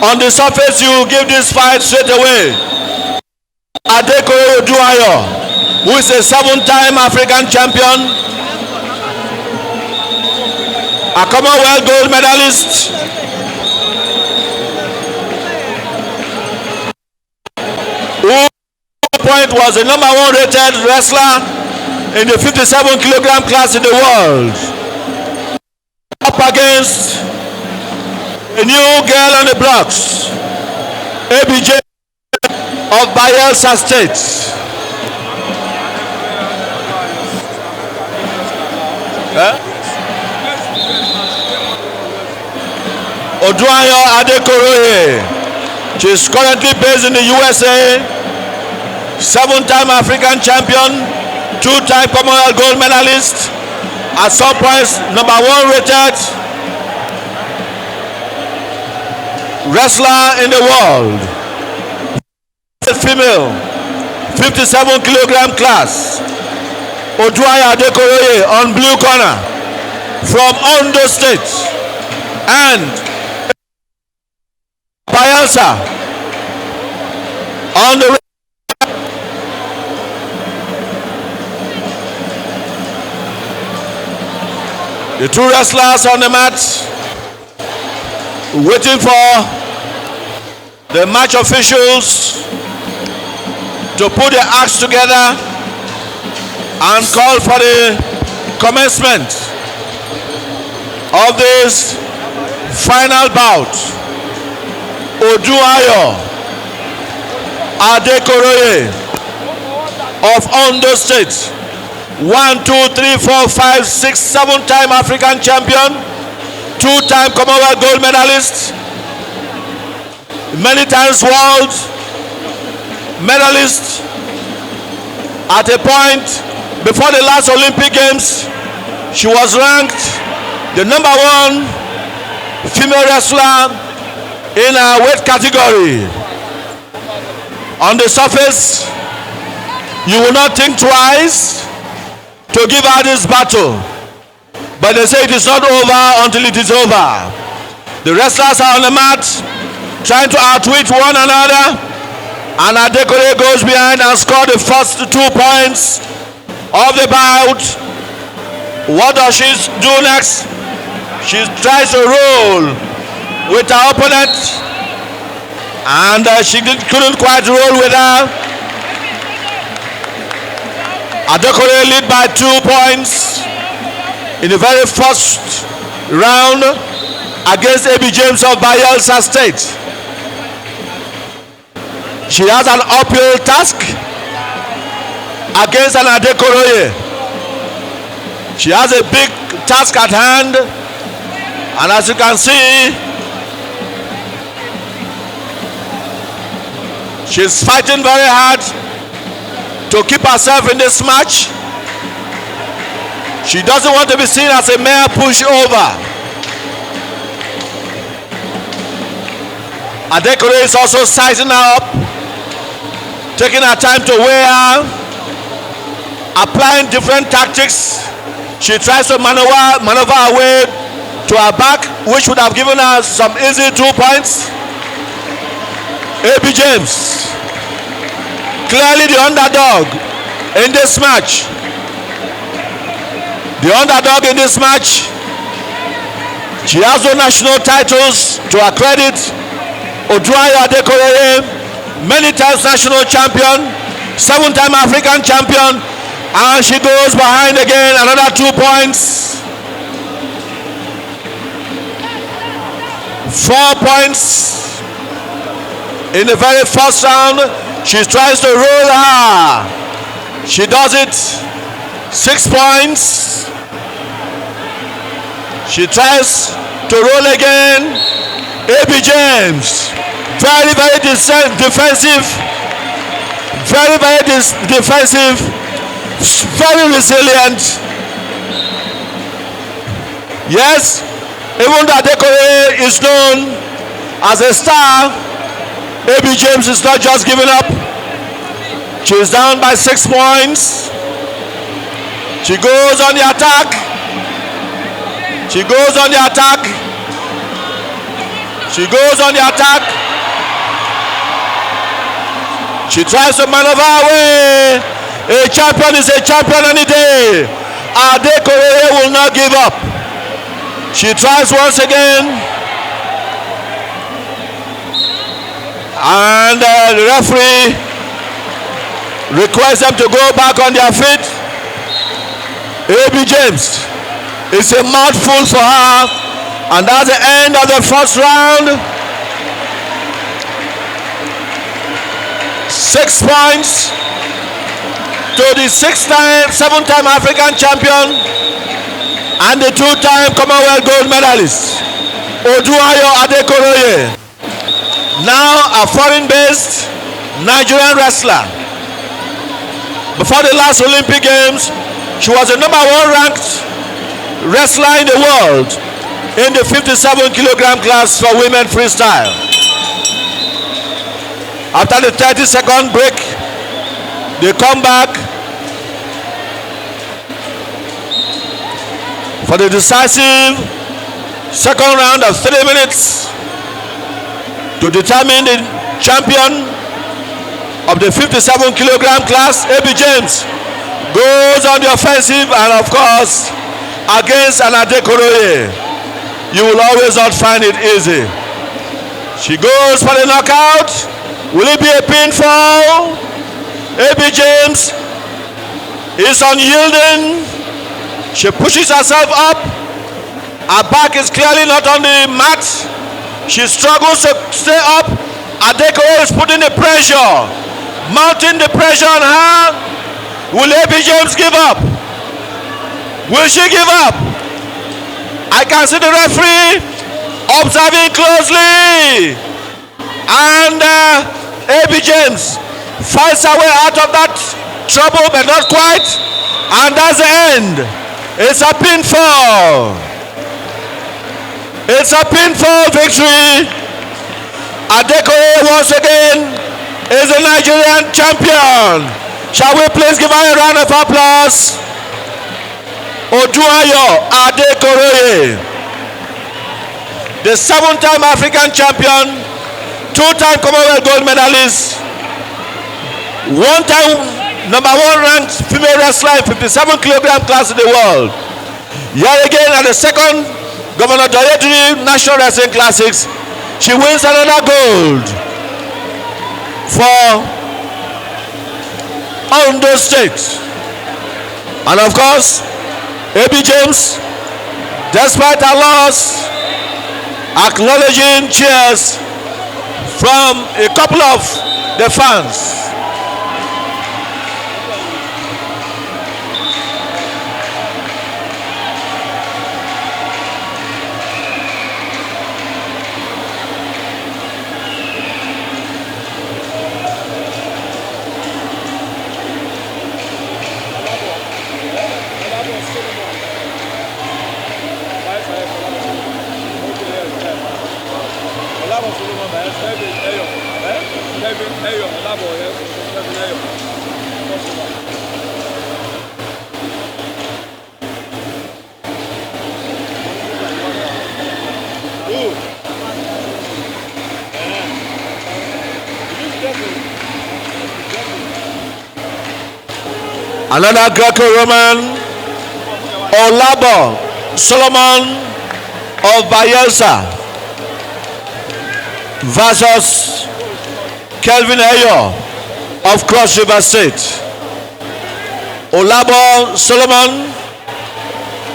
[SPEAKER 3] on the surface, you give this fight straight away. Adekoroye Oduayo, who is a 7-time African champion, a Commonwealth gold medalist, who point was the #1 rated wrestler in the 57-kilogram class in the world, up against a new girl on the blocks, ABJ of Bayelsa State. Oduayo Adekoroye. She is currently based in the USA, 7-time African champion, 2-time Commonwealth gold medalist, at some points #1 rated wrestler in the world. Female 57-kilogram class. Oduayo Adekoroye on blue corner from Ondo State, and Bayelsa on the two wrestlers on the mat waiting for the match officials to put the acts together and call for the commencement of this final bout. Oduayo Adekoroye of Ondo State, 1, 2, 3, 4, 5, 6, 7-time African champion, 2-time Commonwealth gold medalist, many times world medalist. At a point before the last Olympic Games, she was ranked the #1 female wrestler in her weight category. On the surface, you will not think twice to give her this battle, but they say it is not over until it is over. The wrestlers are on the mat trying to outwit one another, and Adekoroye goes behind and scores the first 2 points of the bout. What does she do next? She tries to roll with her opponent, and she couldn't quite roll with her. Adekoroye lead by 2 points in the very first round against AB James of Bayelsa State. She has an uphill task against an Adekoroye. She has a big task at hand, and as you can see, she's fighting very hard to keep herself in this match. She doesn't want to be seen as a mere pushover. Adekoroye is also sizing her up, taking her time to weigh her, applying different tactics. She tries to maneuver her way to her back, which would have given her some easy 2 points. AB James, clearly the underdog in this match. The underdog in this match. She has no national titles to her credit. Oduayo Adekoroye, many times national champion, 7-time African champion, and she goes behind again, another 2 points. 4 points in the very first round. She tries to roll her. She does it
[SPEAKER 10] 6 points. She tries to roll again. AB James, very, very defensive. Very, very defensive. Very resilient. Yes, even though Adekore is known as a star, AB James is not just giving up. She is down by 6 points. She goes on the attack. She goes on the attack. She goes on the attack. She tries to maneuver away. A champion is a champion any day. Adekore will not give up. She tries once again. And the referee requests them to go back on their feet. AB James, it's a mouthful for her. And that's the end of the first round. 6 points to the 7-time African champion and the 2-time Commonwealth gold medalist, Oduayo Adekoroye. Now a foreign-based Nigerian wrestler. Before the last Olympic Games, she was the #1 ranked wrestler in the world in the 57-kilogram class for women freestyle. After the 30-second break, they come back for the decisive second round of 3 minutes to determine the champion of the 57-kilogram class. AB James goes on the offensive, and of course against an Adekoroye, you will always not find it easy. She goes for the knockout. Will it be a pinfall? AB James is unyielding. She pushes herself up. Her back is clearly not on the mat. She struggles to stay up. Adekoroye is putting the pressure, mounting the pressure on her. Will AB James give up? Will she give up? I can see the referee observing closely. And AB James fights her way out of that trouble, but not quite. And that's the end. It's a pinfall. It's a pinfall victory. Adekoroye once again is the Nigerian champion. Shall we please give her a round of applause? Oduayo Adekoroye, the 7-time African champion, 2-time Commonwealth gold medalist, 1-time #1 ranked female wrestler in 57-kilogram class in the world. Yet again at the second Governor Diri National Wrestling Classics, she wins another gold for Ondo State. And of course, AB James, despite her loss, acknowledging cheers from a couple of the fans. Another Greco-Roman, Olabo Solomon of Bayelsa versus Kelvin Ayo of Cross River State. Olabo Solomon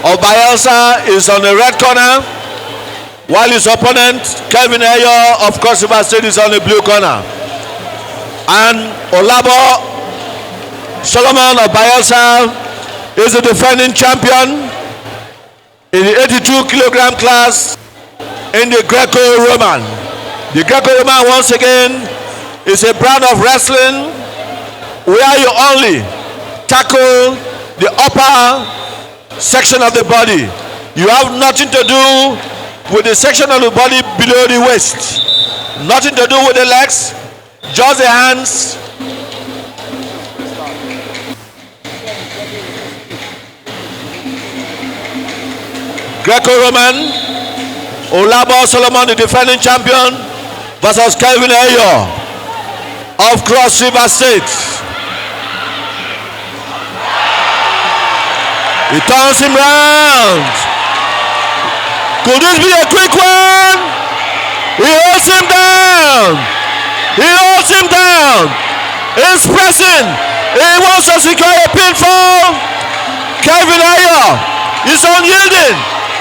[SPEAKER 10] of Bayelsa is on the red corner, while his opponent Kelvin Ayo of Cross River State is on the blue corner. And Olabo Solomon of Bayelsa is the defending champion in the 82 kilogram class in the Greco-Roman. The Greco-Roman, once again, is a brand of wrestling where you only tackle the upper section of the body. You have nothing to do with the section of the body below the waist. Nothing to do with the legs, just the hands. Greco-Roman, Olabo Solomon, the defending champion, versus Kelvin Ayo of Cross River State. He turns him round. Could this be a quick one? He holds him down. He holds him down. He's pressing. He wants to secure a pinfall. Kelvin Ayo is unyielding.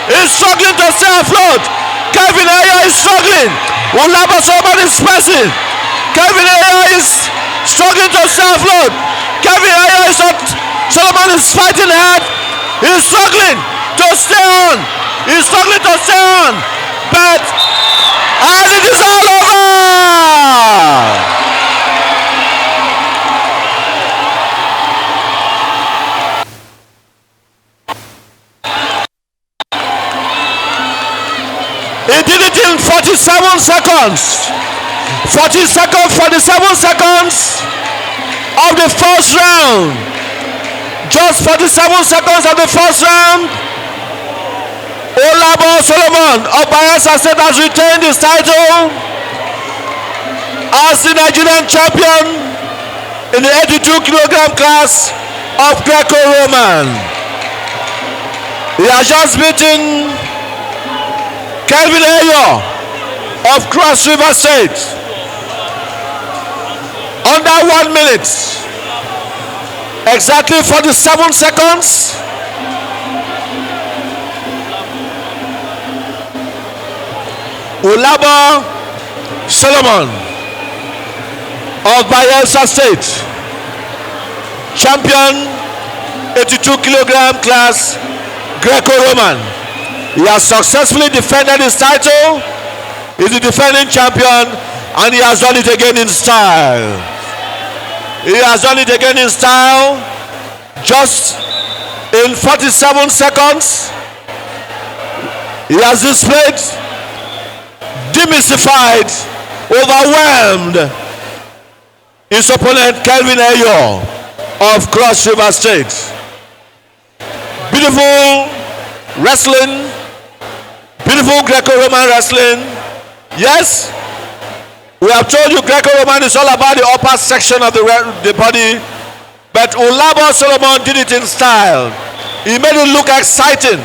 [SPEAKER 10] He's struggling to stay afloat. Kelvin Ayo is struggling. Olabo Solomon is pressing. Kelvin Ayo is struggling to stay afloat. Kelvin Ayo is not. Solomon is fighting hard. He's struggling to stay on. He's struggling to stay on. But and it is all over. He did it in 47 seconds. 47 seconds of the first round. Just 47 seconds of the first round. Olabo Solomon of Bayelsa State has retained his title as the Nigerian champion in the 82 kilogram class of Greco-Roman. He has just beaten Kelvin Ayo of Cross River State under 1 minute. Exactly 47 seconds. Olabo Solomon of Bayelsa State, champion 82 kilogram class Greco-Roman. He has successfully defended his title. He's the defending champion, and he has done it again in style. He has done it again in style. Just in 47 seconds, he has displayed, demystified, overwhelmed his opponent Kelvin Ayo of Cross River State. Beautiful wrestling, beautiful Greco-Roman wrestling. Yes, we have told you Greco-Roman is all about the upper section of the body, but Olabo Solomon did it in style. He made it look exciting.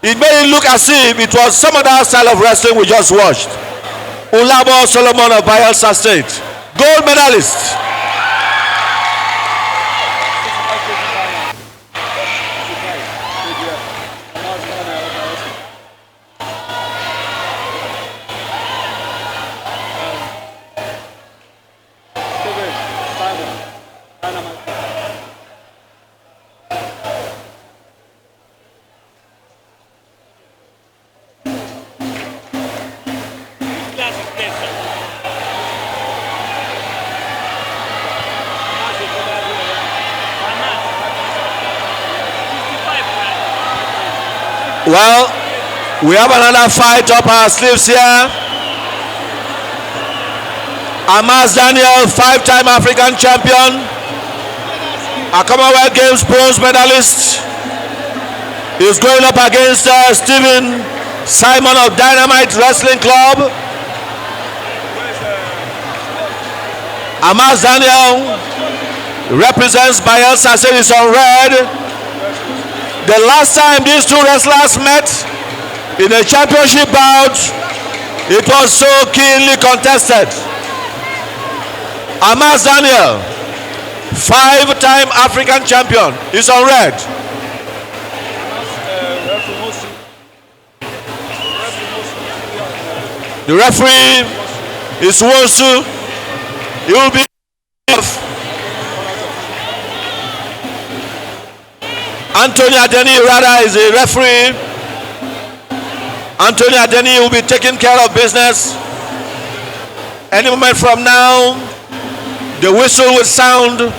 [SPEAKER 10] It made it look as if it was some other style of wrestling we just watched. Olabo Solomon of Bayelsa State, gold medalist. Well, we have another fight up our sleeves here. Amas Daniel, 5-time African champion, a Commonwealth Games bronze medalist, is going up against Stephen Simon of Dynamite Wrestling Club. Amas Daniel represents Bayelsa State, is on red. The last time these two wrestlers met in a championship bout, it was so keenly contested. Amas Daniel, 5-time African champion, is on red. The referee is Wosu. He will be off. Anthony Adeni rather is a referee. Anthony Adeni will be taking care of business. Any moment from now, the whistle will sound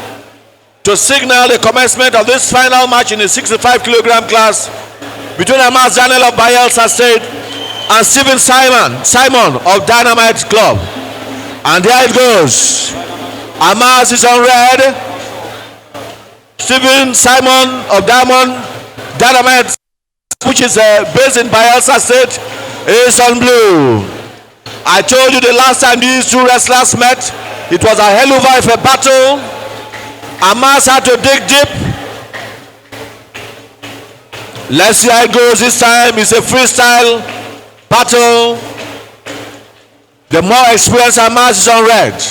[SPEAKER 10] to signal the commencement of this final match in the 65-kilogram class between Amas Daniel of Bayelsa State and Stephen Simon of Dynamite Club. And there it goes. Amas is on red. Stephen Simon of Dynamite, which is based in Bayelsa State, is on blue. I told you the last time these two wrestlers met, it was a hell of a battle. Amas had to dig deep. Let's see how it goes this time. It's a freestyle battle. The more experienced Amas is on red.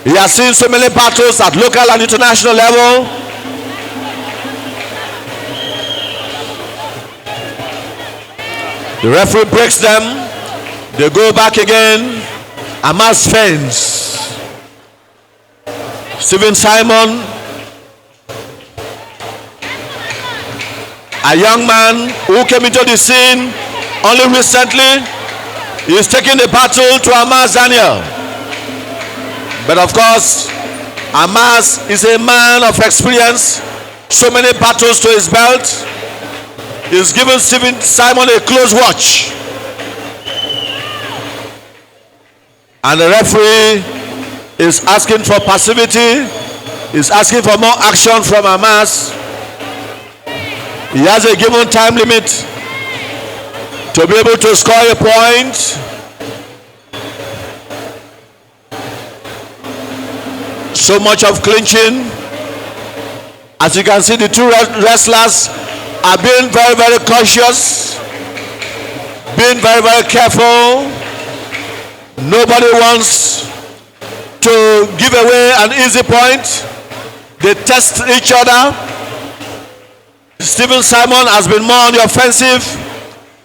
[SPEAKER 10] He has seen so many battles at local and international level. The referee breaks them. They go back again. Amas fends. Stephen Simon, a young man who came into the scene only recently, is taking the battle to Amas Daniel. But of course, Amas is a man of experience, so many battles to his belt. He's given Stephen Simon a close watch. And the referee is asking for passivity, is asking for more action from Amas. He has a given time limit to be able to score a point. So much of clinching. As you can see, the two wrestlers are being very, very cautious, being very, very careful. Nobody wants to give away an easy point. They test each other. Stephen Simon has been more on the offensive.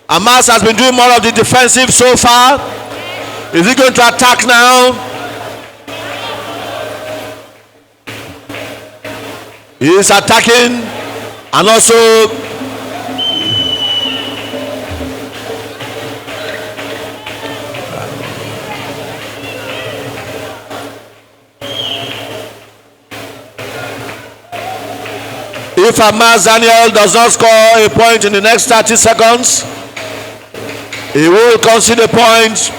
[SPEAKER 10] Amas has been doing more of the defensive so far. Is he going to attack now? He is attacking, and also if Amas Daniel does not score a point in the next 30 seconds, he will concede a point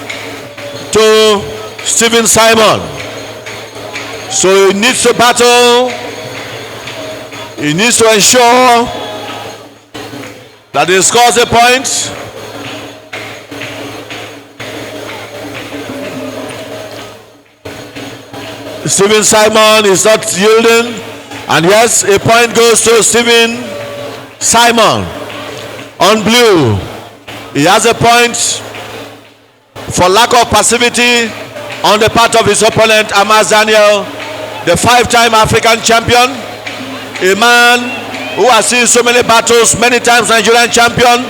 [SPEAKER 10] to Stephen Simon. So he needs to battle. He needs to ensure that he scores a point. Stephen Simon is not yielding. And yes, a point goes to Stephen Simon on blue. He has a point for lack of passivity on the part of his opponent, Amas Daniel, the 5-time African champion, a man who has seen so many battles, many times Nigerian champion,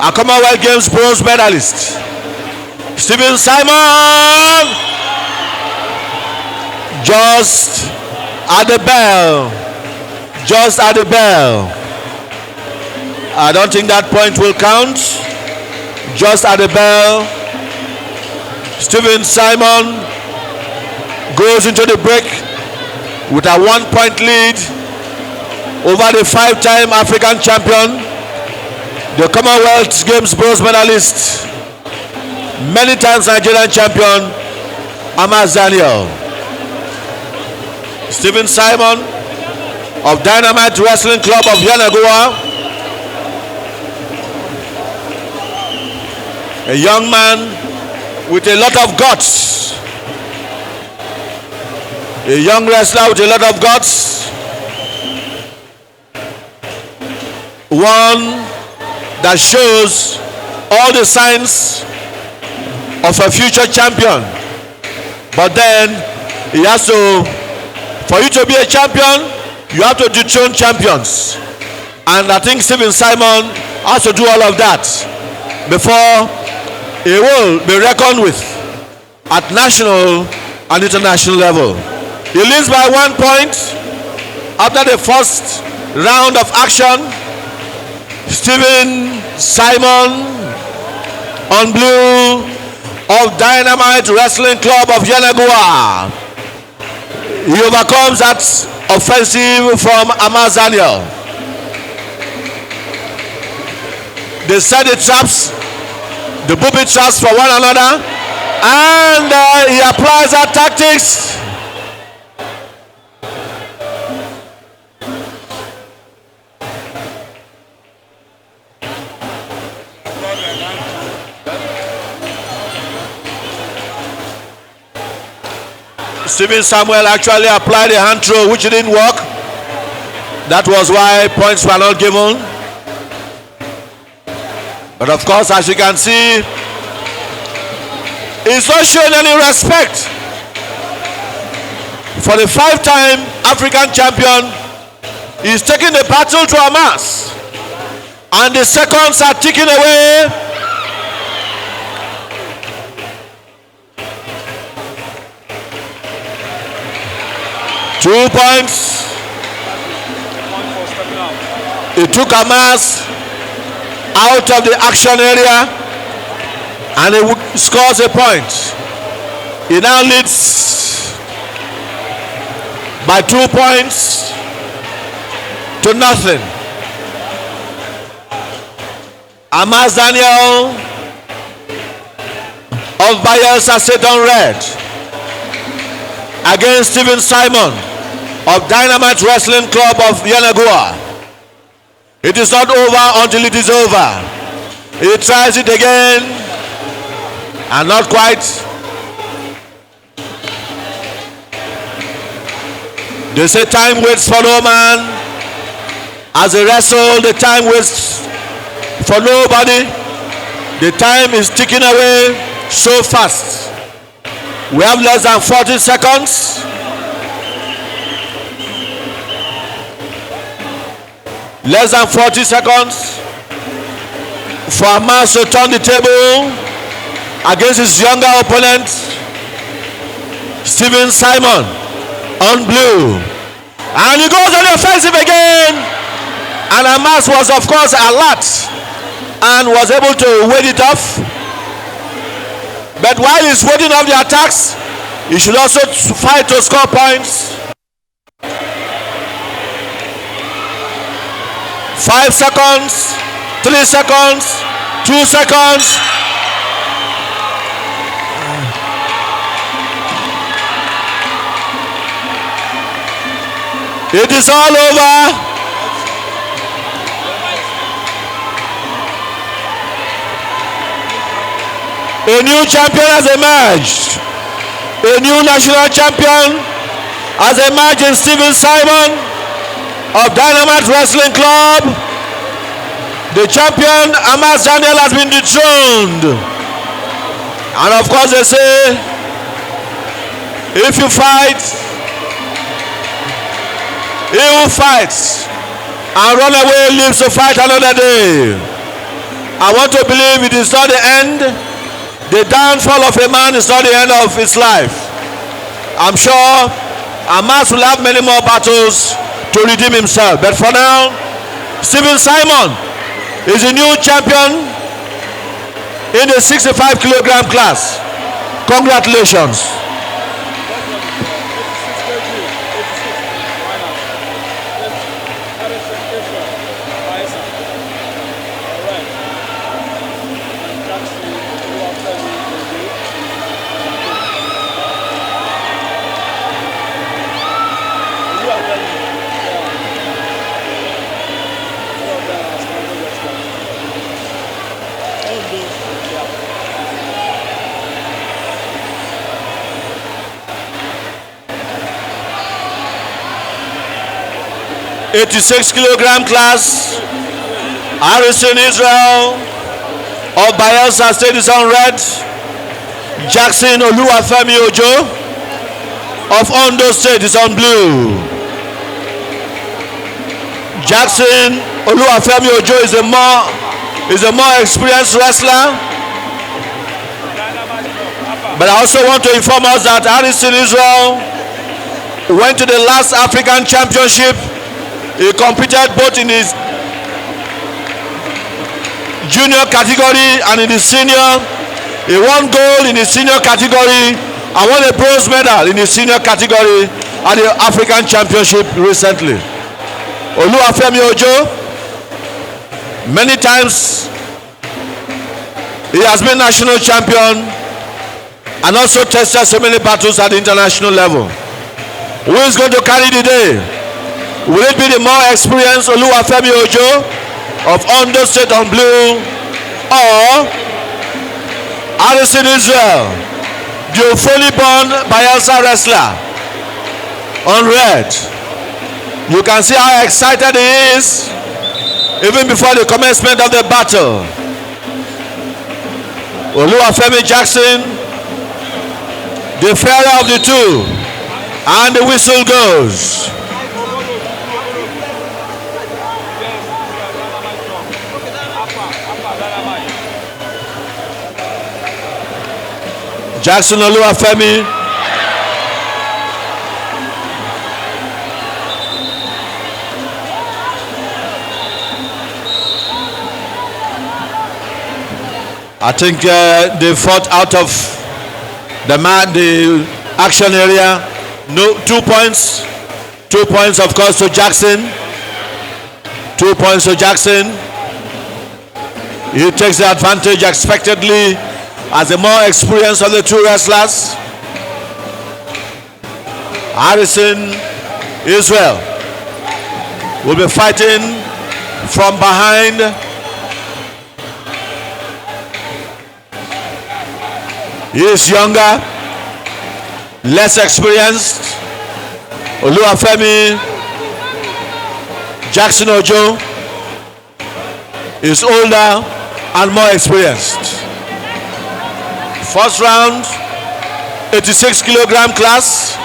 [SPEAKER 10] a Commonwealth Games bronze medalist. Stephen Simon, just at the bell. Just at the bell. I don't think that point will count. Just at the bell. Stephen Simon goes into the break with a 1-point lead over the 5-time African champion, the Commonwealth Games bronze medalist, many times Nigerian champion, Amas Daniel. Stephen Simon of Dynamite Wrestling Club of Yenagoa, a young man with a lot of guts, a young wrestler with a lot of guts, one that shows all the signs of a future champion. But then he has to, for you to be a champion, you have to dethrone champions. And I think Stephen Simon has to do all of that before he will be reckoned with at national and international level. He leads by 1 point after the first round of action. Stephen Simon on blue of Dynamite Wrestling Club of Yanagua. He overcomes that offensive from Amazania. They set the traps, the booby traps for one another, and he applies that tactics. Stephen Samuel actually applied a hand throw which didn't work. That was why points were not given. But of course, as you can see, he's not showing any respect for the 5-time African champion. He's taking the battle to a mass, and the seconds are ticking away. Two points. He took Hamas out of the action area and he scores a point. He now leads by 2 points to nothing. Hamas Daniel of Bayelsa State on red against Stephen Simon of Dynamite Wrestling Club of Yanagua. It is not over until it is over. He tries it again and not quite. They say time waits for no man. As they wrestle, the time waits for nobody. The time is ticking away so fast. We have less than 40 seconds. Less than 40 seconds for Hamas to turn the table against his younger opponent, Stephen Simon on blue. And he goes on the offensive again. And Hamas was, of course, alert and was able to wait it off. But while he's waiting off the attacks, he should also fight to score points. 5 seconds, 3 seconds, 2 seconds. It is all over. A new champion has emerged. A new national champion has emerged in Stephen Simon of Dynamite Wrestling Club. The champion Hamas Daniel has been dethroned. And of course they say, if you fight, he who fights and run away lives to fight another day. I want to believe it is not the end. The downfall of a man is not the end of his life. I'm sure Hamas will have many more battles to redeem himself. But for now, Stephen Simon is a new champion in the 65 kilogram class. Congratulations. '86 kilogram class. Harrison Israel of Bayelsa State is on red. Jackson Oluwafemi Ojo of Ondo State is on blue. Jackson Oluwafemi Ojo is a more experienced wrestler. But I also want to inform us that Harrison Israel went to the last African Championship He competed both in his junior category and in the senior. He won gold in the senior category and won a bronze medal in the senior category at the African Championship recently. Oluwafemi Ojo, many times he has been national champion and also tested so many battles at the international level. Who is going to carry the day? Will it be the more experienced Oluwafemi Ojo of Ondo State on blue, or Harrison Israel, the fully born Bayelsa wrestler on red? You can see how excited he is even before the commencement of the battle. Oluwafemi Jackson, the fairer of the two, and the whistle goes. Jackson Oluwafemi. I think they fought out of the action area. No, 2 points. 2 points, of course, to Jackson. 2 points to Jackson. He takes the advantage expectedly as the more experienced of the two wrestlers. Harrison Israel will be fighting from behind. He is younger, less experienced. Oluwafemi Jackson Ojo is older and more experienced. First round, 86 kilogram class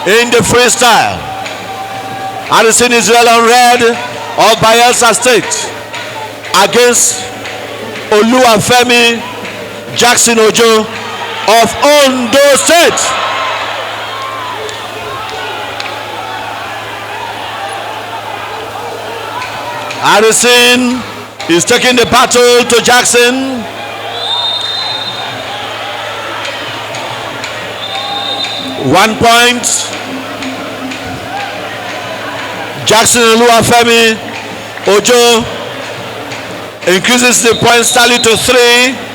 [SPEAKER 10] in the freestyle. Harrison Israel on red of Bayelsa State against Oluwafemi Jackson Ojo of Ondo State. Harrison is taking the battle to Jackson. One point. Jackson Oluwafemi Ojo increases the points tally to 3.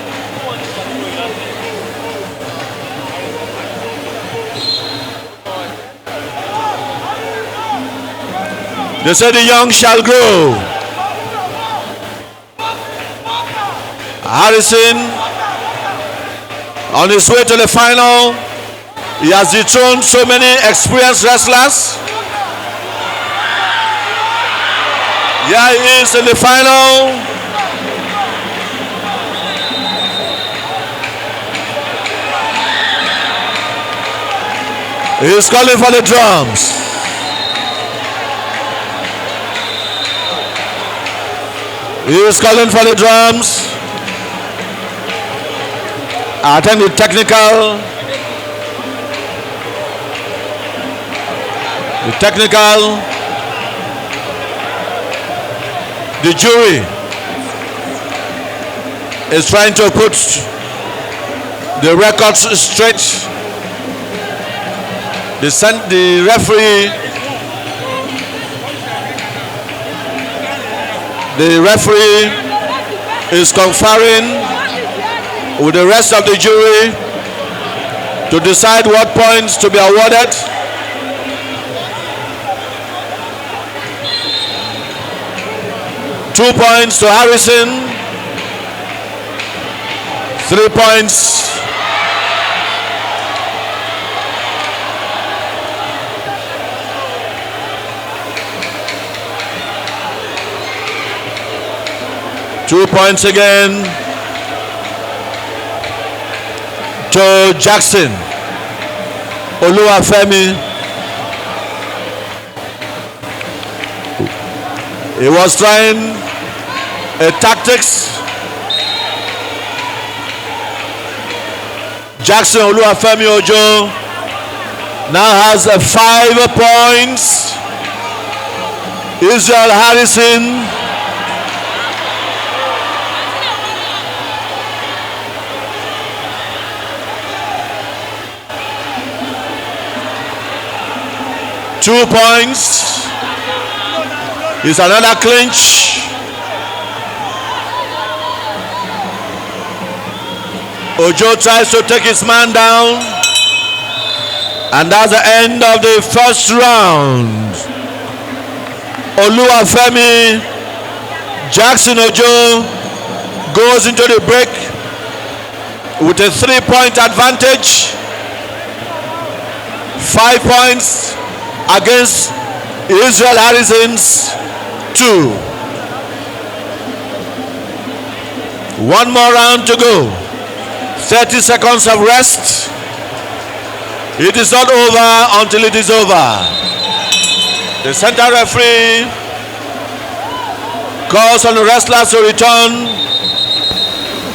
[SPEAKER 10] They say the young shall grow. Harrison on his way to the final. He has dethroned so many experienced wrestlers. Here he is in the final. He is calling for the drums. He is calling for the drums. I think the technical the jury is trying to put the records straight. The referee is conferring with the rest of the jury to decide what points to be awarded. Two points to Harrison, 3 points again to Jackson Oluwafemi. He was trying a tactics. Jackson Oluwafemi Ojo now has 5 points. Israel Harrison. Two points. Is another clinch. Ojo tries to take his man down. And that's the end of the first round. Oluwafemi Jackson Ojo goes into the break with a 3-point advantage. 5 points against Israel Harrison's 2. One more round to go. 30 seconds of rest. It is not over until it is over. The center referee calls on the wrestlers to return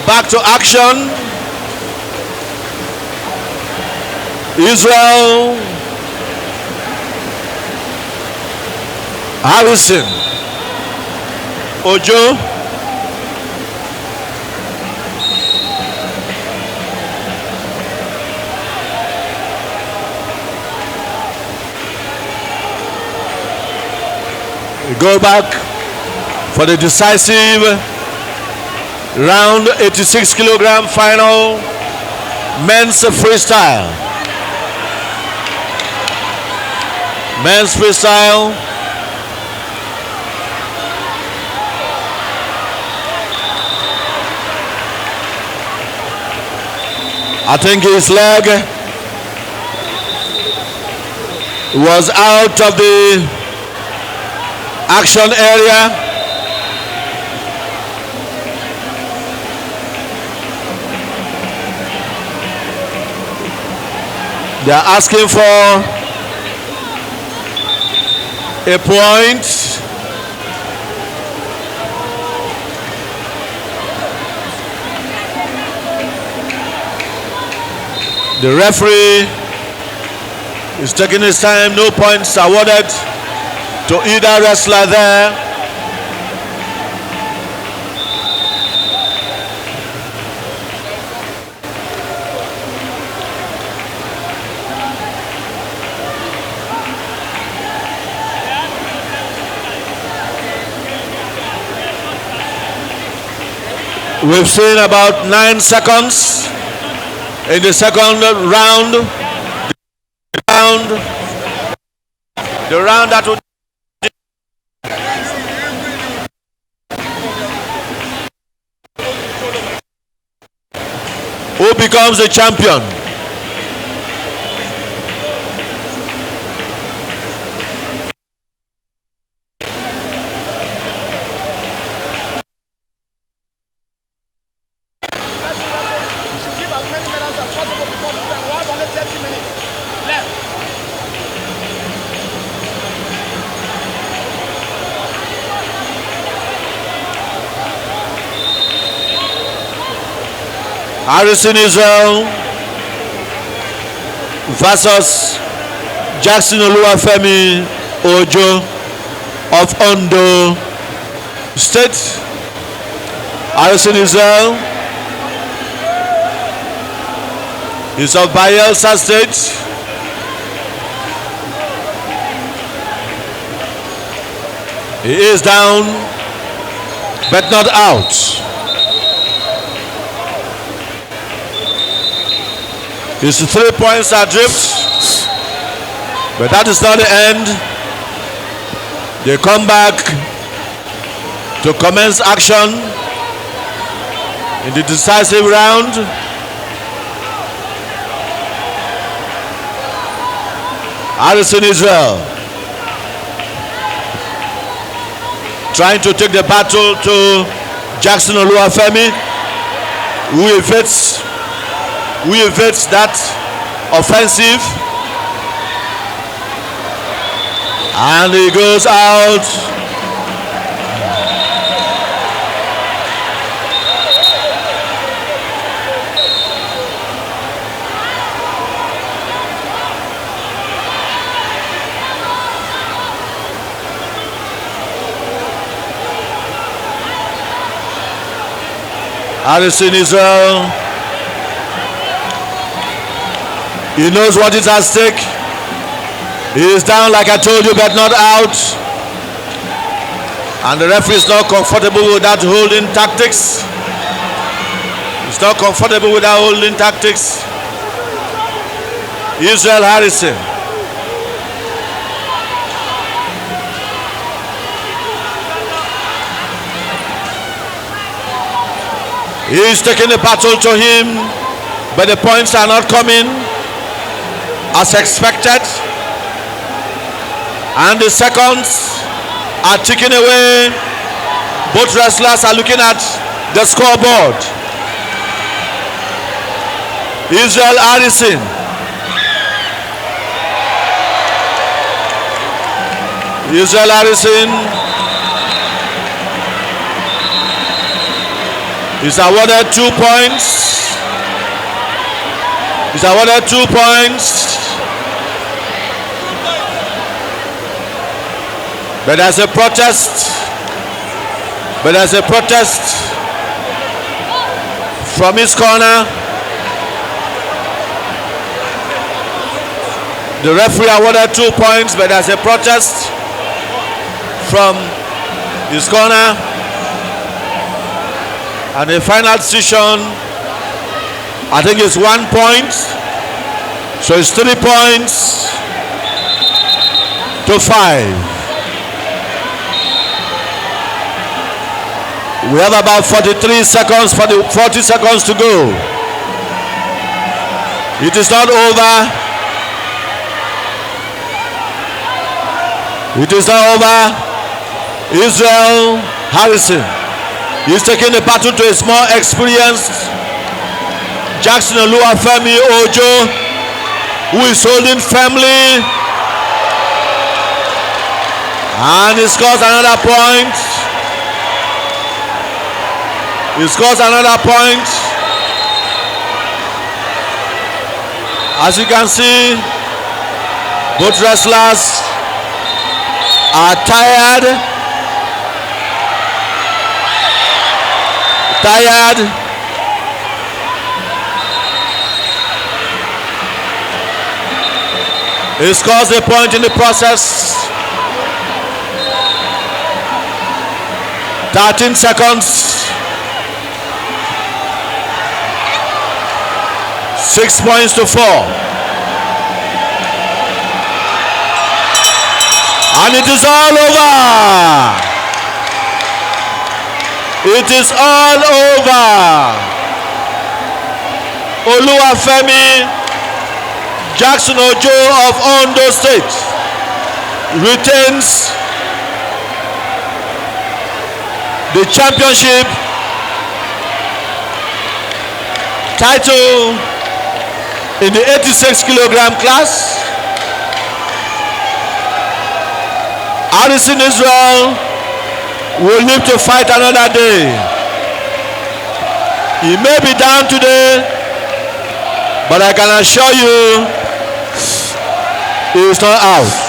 [SPEAKER 10] back to action. Israel Harrison Ojo go back for the decisive round 86 kilogram final men's freestyle. Men's freestyle. I think his leg was out of the action area. They are asking for a point. The referee is taking his time. No points awarded to either wrestler there. We've seen about 9 seconds in the second round. The round that would who becomes the champion. Harrison Israel versus Jackson Oluwafemi Ojo of Ondo State. Harrison Israel is of Bayelsa State. He is down but not out. His 3 points adrift, but that is not the end. They come back to commence action in the decisive round. Harrison Israel trying to take the battle to Jackson Oluwafemi, who evades that offensive, and he goes out. Harrison Israel. He knows what is at stake. He is down, like I told you, but not out. And the referee is not comfortable with that holding tactics. He's not comfortable with that holding tactics. Israel Harrison. He is taking the battle to him, but the points are not coming as expected. And the seconds are ticking away. Both wrestlers are looking at the scoreboard. Israel Harrison. Israel Harrison is awarded 2 points. He's awarded 2 points. But there's a protest. From his corner. The referee awarded 2 points, but there's a protest from his corner. And the final decision, I think, is 1 point. So it's 3 points to 5. We have about 43 seconds, 40 seconds to go. It is not over. It is not over. Israel Harrison. He's taking the battle to his more experienced Jackson Oluwafemi Ojo, who is holding firmly. And he scores another point. As you can see, both wrestlers are tired. He scores a point in the process. 13 seconds. 6 points to 4. And it is all over. It is all over. Oluwafemi Jackson Ojo of Ondo State retains the championship title in the 86 kilogram class. Harrison Israel will live to fight another day. He may be down today, but I can assure you he is not out.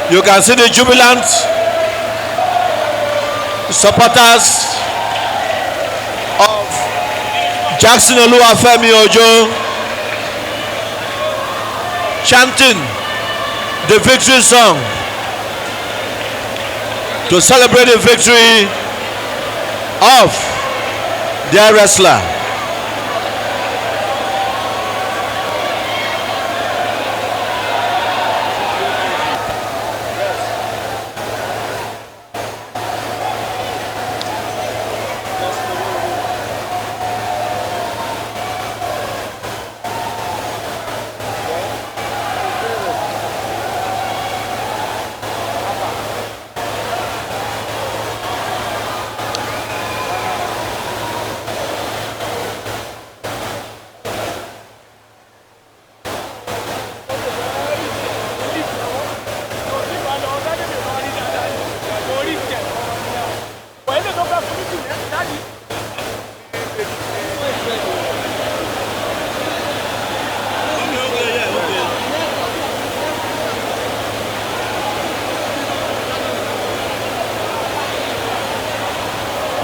[SPEAKER 10] You can see the jubilant supporters of Jackson Oluwafemi Ojo chanting the victory song to celebrate the victory of their wrestler.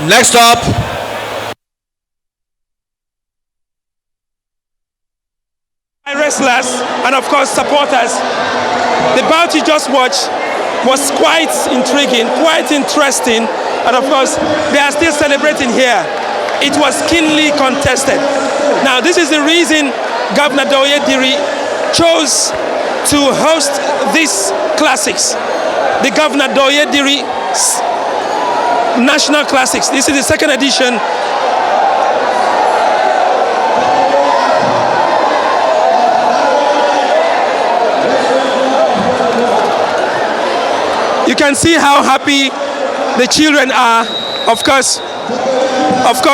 [SPEAKER 10] Next up,
[SPEAKER 1] wrestlers and of course supporters. The bout you just watched was quite intriguing, quite interesting, and of course they are still celebrating here. It was keenly contested. Now this is the reason Governor Diri chose to host these classics. The Governor Diri National Classics. This is the second edition. You can see how happy the children are. Of course,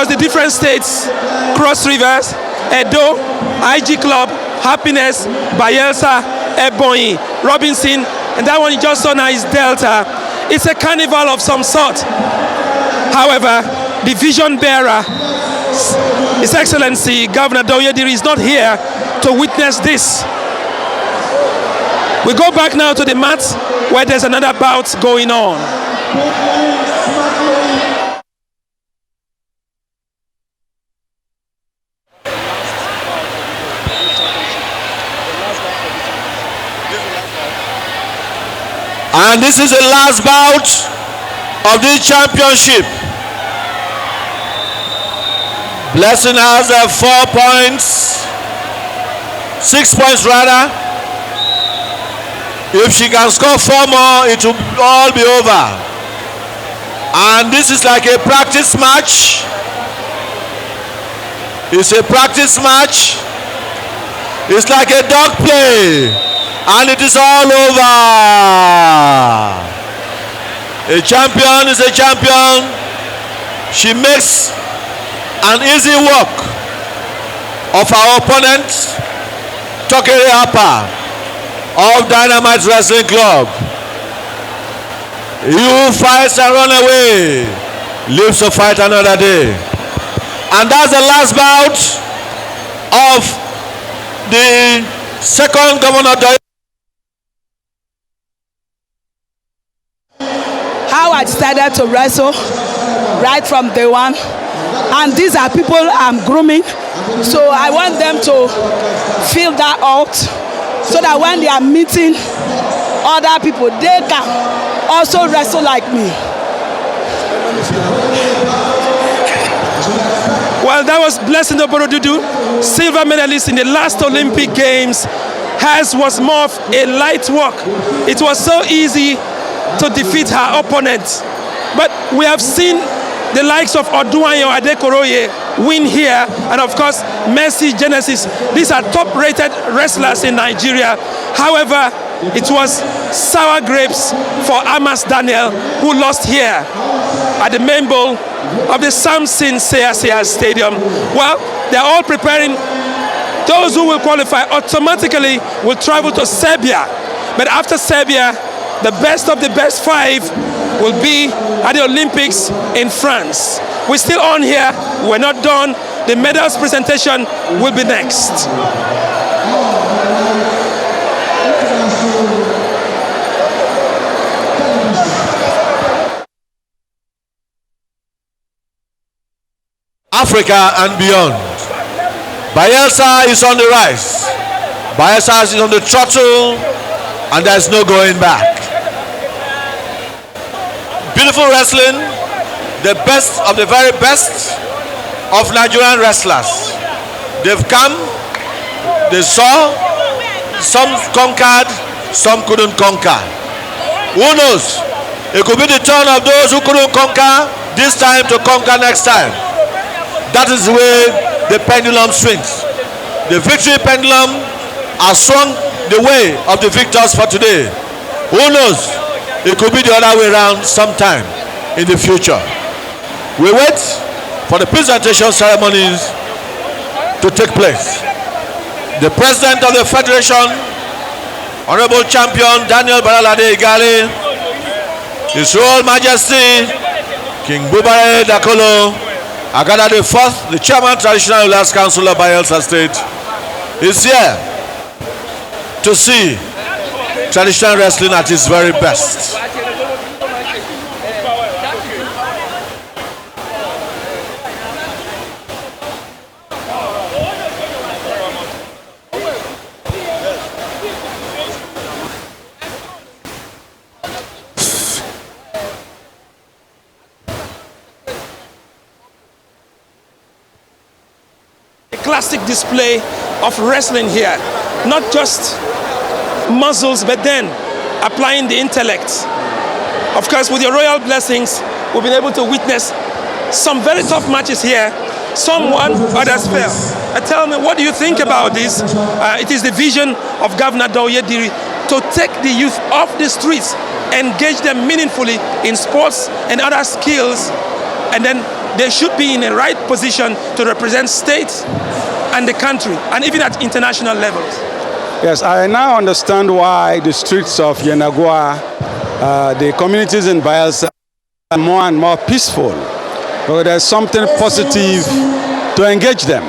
[SPEAKER 1] the different states, Cross Rivers, Edo, IG Club, Happiness, Bayelsa, Ebonyi, Robinson, and that one you just saw now is Delta. It's a carnival of some sort. However, the vision bearer, His Excellency Governor Diri, is not here to witness this. We go back now to the mat where there's another bout going on.
[SPEAKER 10] and this is the last bout of this championship. Blessing has 4 points, 6 points rather. If she can score 4 more, it will all be over. And this is like a practice match. It's a practice match. It's like a dog play. And it is all over. A champion is a champion. She makes an easy work of our opponent, Tokere Harper of Dynamite Wrestling Club. He who fights and run away lives to fight another day. And that's the last bout of the second Governor Diri.
[SPEAKER 12] How I decided to wrestle right from day one. And these are people I'm grooming. So I want them to feel that out, so that when they are meeting other people, they can also wrestle like me.
[SPEAKER 1] Well, that was Blessing Oborodudu, silver medalist in the last Olympic Games. Hers was more of a light work. It was so easy to defeat her opponent. But we have seen the likes of Oduayo Adekoroye win here, and of course Mercy Genesis. These are top-rated wrestlers in Nigeria. However, it was sour grapes for Amas Daniel, who lost here at the main bowl of the Samson Seya Stadium. Well, they're all preparing. Those who will qualify automatically will travel to Serbia. But after Serbia, the best of the best 5 will be at the Olympics in France. We're still on here. We're not done. The medals presentation will be next.
[SPEAKER 10] Africa and beyond. Bayelsa is on the rise. Bayelsa is on the throttle, and there's no going back. Beautiful wrestling, the best of the very best of Nigerian wrestlers. They've come, they saw, some conquered, some couldn't conquer. Who knows? It could be the turn of those who couldn't conquer this time to conquer next time. That is the way the pendulum swings. The victory pendulum has swung the way of the victors for today. Who knows? It could be the other way around sometime in the future. We wait for the presentation ceremonies to take place. The President of the Federation, Honorable Champion Daniel Baralade Igale, His Royal Majesty King Bubare Dakolo Agada IV, the Chairman Traditional Rulers Council of Bayelsa State, is here to see traditional wrestling at its very best.
[SPEAKER 1] fantastic display of wrestling here. Not just muscles, but then applying the intellect. Of course, with your royal blessings, we've been able to witness some very tough matches here. Some won, others fell. Tell me, what do you think about this? It is the vision of Governor Diri to take the youth off the streets, engage them meaningfully in sports and other skills, and then they should be in the right position to represent states and the country, and even at international levels.
[SPEAKER 8] Yes, I now understand why the streets of Yenagoa, the communities in Bayelsa, are more and more peaceful. But there's something positive to engage them.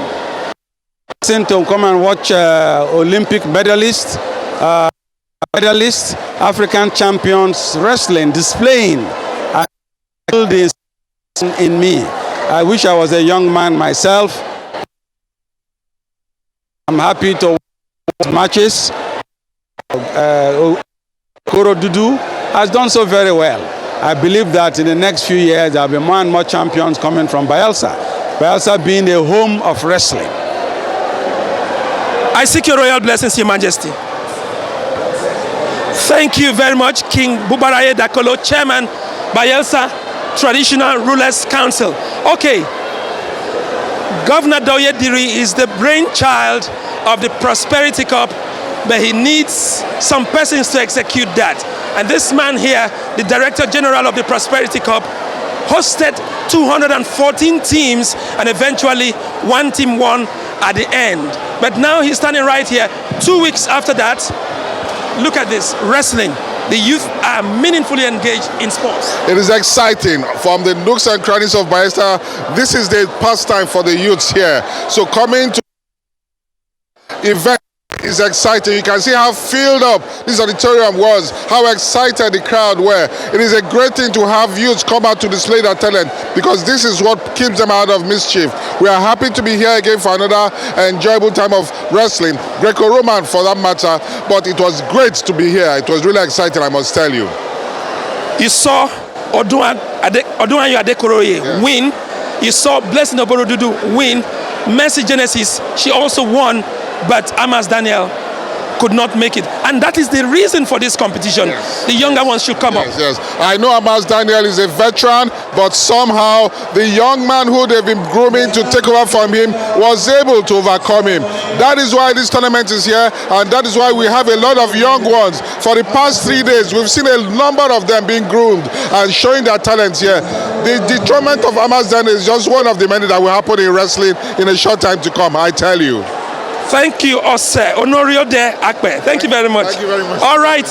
[SPEAKER 8] To come and watch Olympic medalists, African champions wrestling, displaying this in me. I wish I was a young man myself. I'm happy to watch matches. Koro Dudu has done so very well. I believe that in the next few years there will be more and more champions coming from Bayelsa. Bayelsa being a home of wrestling.
[SPEAKER 1] I seek your royal blessings, Your Majesty. Thank you very much, King Bubaraye Dakolo, Chairman, Bayelsa Traditional Rulers Council. Okay, Governor Diri is the brainchild of the Prosperity Cup, but he needs some persons to execute that. And this man here, the Director General of the Prosperity Cup, hosted 214 teams, and eventually one team won at the end. But now he's standing right here 2 weeks after that. Look at this, wrestling. The youth are meaningfully engaged in sports.
[SPEAKER 13] It is exciting. From the nooks and crannies of Bayelsa, this is the pastime for the youths here. So coming to event is exciting. You can see how filled up this auditorium was, how excited the crowd were. It is a great thing to have youths come out to display their talent, because this is what keeps them out of mischief. We are happy to be here again for another enjoyable time of wrestling, Greco-Roman for that matter, but it was great to be here. It was really exciting, I must tell you.
[SPEAKER 1] You saw Odunayo Adekoroye win. You saw Blessing Oborodudu win. Mercy Genesis, she also won, but Amas Daniel could not make it. And that is the reason for this competition. Yes. The younger ones should come up.
[SPEAKER 13] Yes. I know Amas Daniel is a veteran, but somehow the young man who they've been grooming to take over from him was able to overcome him. That is why this tournament is here, and that is why we have a lot of young ones. For the past 3 days, we've seen a number of them being groomed and showing their talents here. The tournament of Amas Daniel is just one of the many that will happen in wrestling in a short time to come, I tell you.
[SPEAKER 1] Thank you, Ose Honorio de Akpe. Thank you very much.
[SPEAKER 13] Thank you very much.
[SPEAKER 1] All right,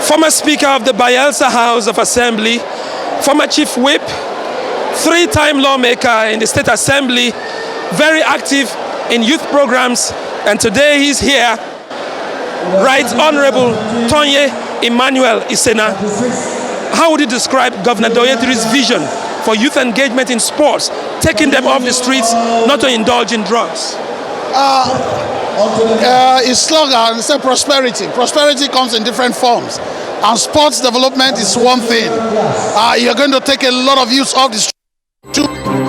[SPEAKER 1] former Speaker of the Bayelsa House of Assembly, former Chief Whip, 3-time lawmaker in the State Assembly, very active in youth programs, and today he's here. Right Honorable Tonye Emmanuel Isena. How would you describe Governor Diri's vision for youth engagement in sports, taking them off the streets, not to indulge in drugs?
[SPEAKER 14] His slogan is prosperity. Prosperity comes in different forms, and sports development is one thing. You're going to take a lot of youth off the street.